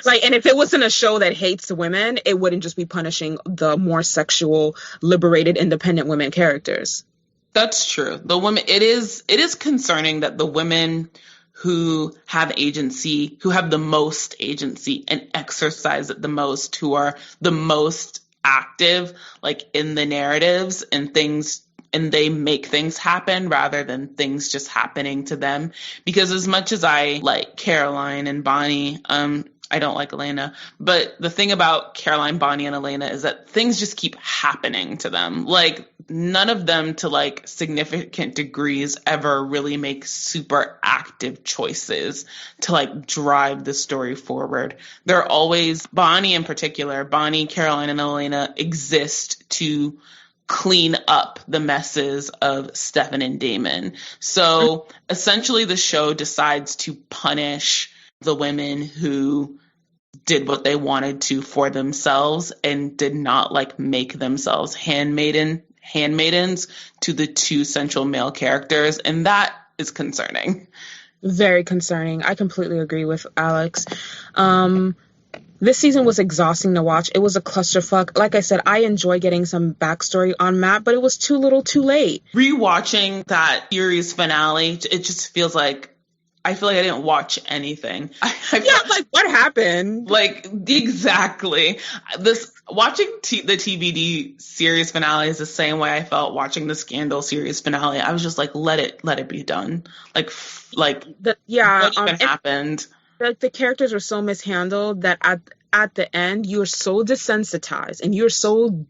Like, and if it wasn't a show that hates women, it wouldn't just be punishing the more sexual, liberated, independent women characters. That's true. The women, it is concerning that the women who have agency, who have the most agency and exercise it the most, who are the most active, like in the narratives and things, and they make things happen rather than things just happening to them. Because as much as I like Caroline and Bonnie, I I don't like Elena. But the thing about Caroline, Bonnie, and Elena is that things just keep happening to them. Like, none of them to like significant degrees ever really make super active choices to like drive the story forward. They're always, Bonnie in particular, Bonnie, Caroline, and Elena exist to clean up the messes of Stefan and Damon. So essentially the show decides to punish the women who did what they wanted to for themselves and did not like make themselves handmaidens to the two central male characters. And that is concerning. Very concerning. I completely agree with Alex. This season was exhausting to watch. It was a clusterfuck. Like I said, I enjoy getting some backstory on Matt, but it was too little too late. Rewatching that series finale, it just feels like, I feel like I didn't watch anything. Like, what happened? Like, exactly. Watching the TBD series finale is the same way I felt watching the Scandal series finale. I was just like, let it be done. What even happened? The characters were so mishandled that at the end you're so desensitized and you're so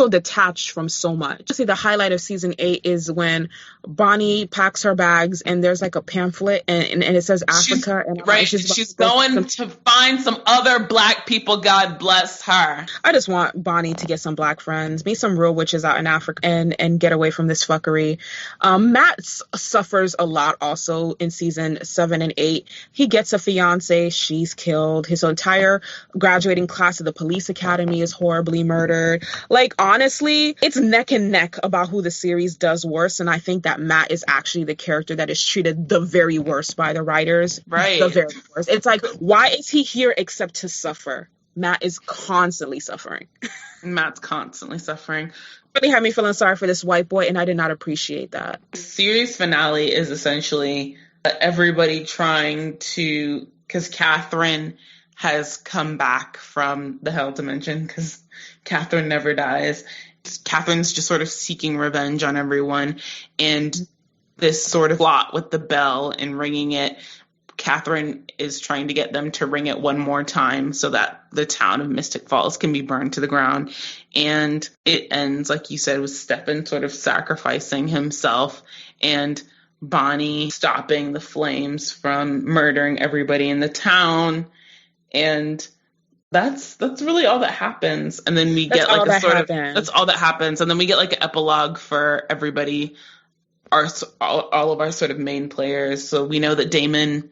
detached from so much. See, the highlight of season 8 is when Bonnie packs her bags and there's like a pamphlet and it says Africa. She's going to find some other Black people. God bless her. I just want Bonnie to get some Black friends, meet some real witches out in Africa, and get away from this fuckery. Matt suffers a lot also in season 7 and 8. He gets a fiance, she's killed. His entire graduating class of the police academy is horribly murdered. Like, honestly, it's neck and neck about who the series does worse, and I think that Matt is actually the character that is treated the very worst by the writers. Right. The very worst. It's like, why is he here except to suffer? Matt is constantly suffering. Matt's constantly suffering. Really had me feeling sorry for this white boy, and I did not appreciate that. The series finale is essentially everybody trying to, because Catherine has come back from the hell dimension, because Catherine never dies. Catherine's just sort of seeking revenge on everyone, and this sort of plot with the bell and ringing it, Catherine is trying to get them to ring it one more time so that the town of Mystic Falls can be burned to the ground. And it ends, like you said, with Stefan sort of sacrificing himself and Bonnie stopping the flames from murdering everybody in the town. And that's really all that happens. And then we get like that's all that happens. And then we get like an epilogue for everybody, all of our sort of main players. So we know that Damon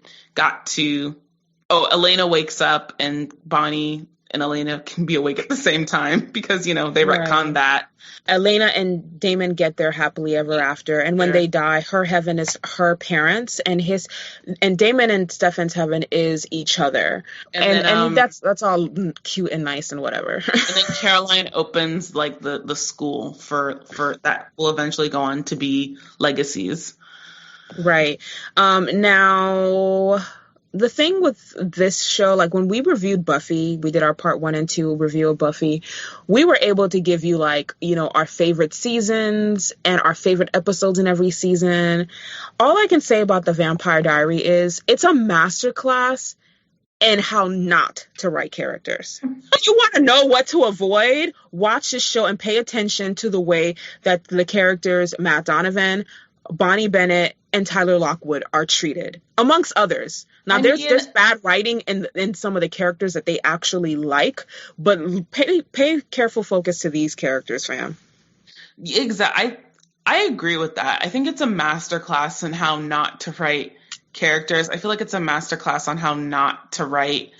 Elena wakes up and Bonnie and Elena can be awake at the same time because, they retconned that. Elena and Damon get their happily ever after. And when they die, her heaven is her parents and Damon and Stefan's heaven is each other. And that's all cute and nice and whatever. And then Caroline opens like the school for that will eventually go on to be Legacies. Right. Now, the thing with this show, like when we reviewed Buffy, we did our part 1 and 2 review of Buffy, we were able to give you our favorite seasons and our favorite episodes in every season. All I can say about the Vampire Diary is it's a masterclass in how not to write characters. If you want to know what to avoid, watch this show and pay attention to the way that the characters Matt Donovan, Bonnie Bennett, and Tyler Lockwood are treated, amongst others. Now, there's bad writing in some of the characters that they actually like, but pay careful focus to these characters, fam. Exactly. I agree with that. I think it's a masterclass in how not to write characters. I feel like it's a masterclass on how not to write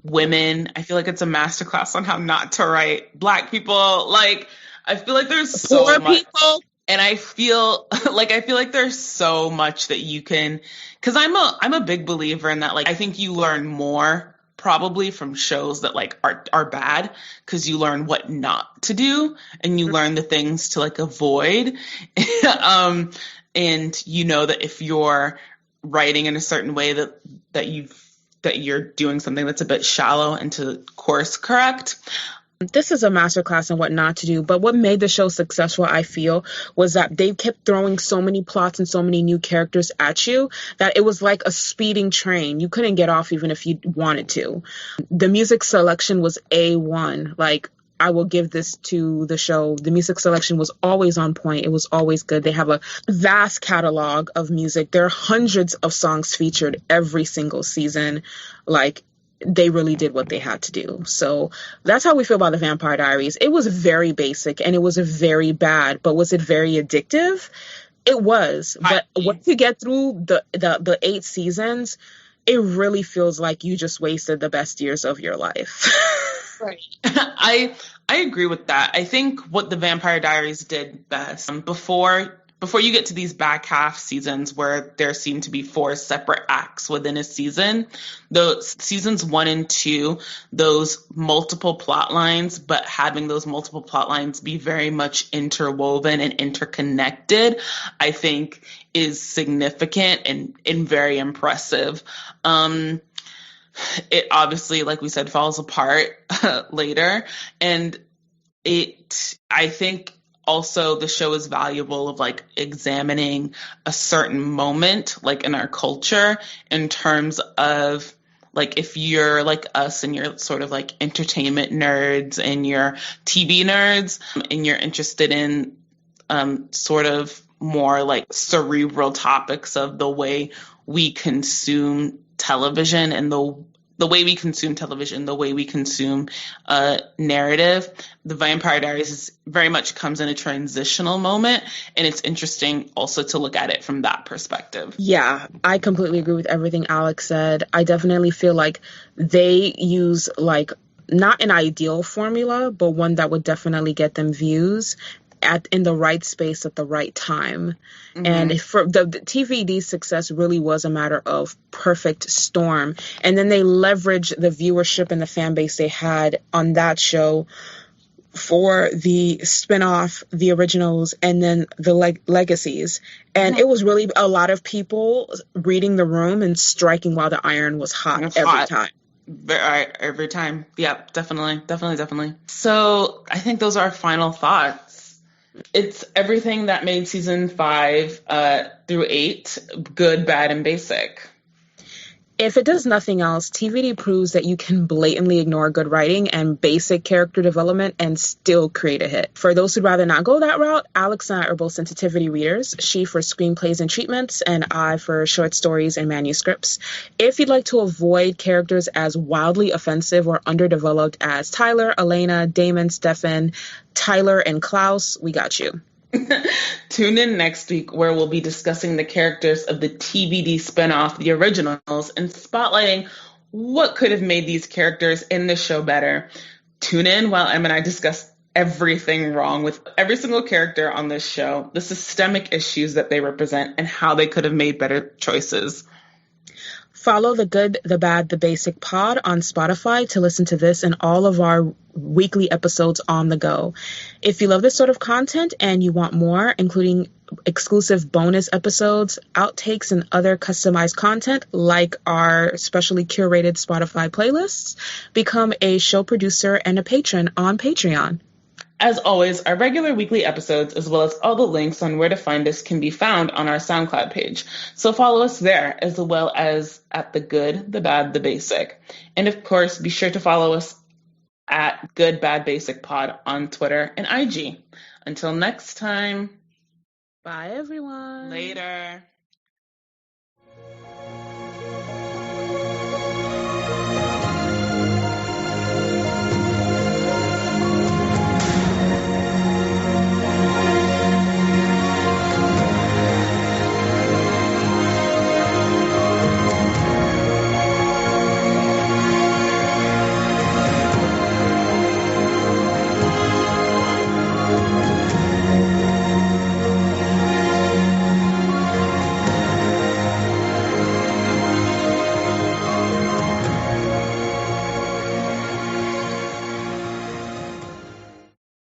women. I feel like it's a masterclass on how not to write Black people. Like, I feel like there's so much. People. And I feel like there's so much that you can, because I'm a big believer in that. Like, I think you learn more probably from shows that like are bad, because you learn what not to do and you learn the things to like avoid. And that if you're writing in a certain way that you're doing something that's a bit shallow and to course correct. This is a masterclass in what not to do, but what made the show successful, I feel, was that they kept throwing so many plots and so many new characters at you that it was like a speeding train. You couldn't get off even if you wanted to. The music selection was A1. Like, I will give this to the show. The music selection was always on point. It was always good. They have a vast catalog of music. There are hundreds of songs featured every single season. Like, they really did what they had to do. So that's how we feel about the Vampire Diaries. It was very basic and it was very bad, but was it very addictive? It was. But once you get through the 8 seasons, it really feels like you just wasted the best years of your life. Right. I agree with that. I think what the Vampire Diaries did best, before you get to these back half seasons where there seem to be 4 separate acts within a season, those seasons 1 and 2, those multiple plot lines, but having those multiple plot lines be very much interwoven and interconnected, I think is significant and very impressive. It obviously, like we said, falls apart later. And I think also the show is valuable of like examining a certain moment, like in our culture, in terms of like if you're like us and you're sort of like entertainment nerds and you're TV nerds and you're interested in sort of more like cerebral topics of the way we consume television and the way we consume television, the way we consume narrative. The Vampire Diaries very much comes in a transitional moment, and it's interesting also to look at it from that perspective. Yeah, I completely agree with everything Alex said. I definitely feel like they use like not an ideal formula, but one that would definitely get them views in the right space at the right time. Mm-hmm. And for the TVD success really was a matter of perfect storm. And then they leveraged the viewership and the fan base they had on that show for the spinoff, the originals, and then the legacies. And it was really a lot of people reading the room and striking while the iron was hot every time. Every time. Yep, definitely. So I think those are our final thoughts. It's everything that made season 5 through 8 good, bad, and basic. If it does nothing else, TVD proves that you can blatantly ignore good writing and basic character development and still create a hit. For those who'd rather not go that route, Alex and I are both sensitivity readers, she for screenplays and treatments, and I for short stories and manuscripts. If you'd like to avoid characters as wildly offensive or underdeveloped as Tyler, Elena, Damon, Stefan, Tyler, and Klaus, we got you. Tune in next week where we'll be discussing the characters of the TVD spinoff, the originals, and spotlighting what could have made these characters in the show better. Tune in while Em and I discuss everything wrong with every single character on this show, the systemic issues that they represent, and how they could have made better choices. Follow The Good, The Bad, The Basic pod on Spotify to listen to this and all of our weekly episodes on the go. If you love this sort of content and you want more, including exclusive bonus episodes, outtakes, and other customized content like our specially curated Spotify playlists, become a show producer and a patron on Patreon. As always, our regular weekly episodes, as well as all the links on where to find us, can be found on our SoundCloud page. So follow us there, as well as at The Good, The Bad, The Basic. And of course, be sure to follow us at Good, Bad, Basic Pod on Twitter and IG. Until next time. Bye, everyone. Later.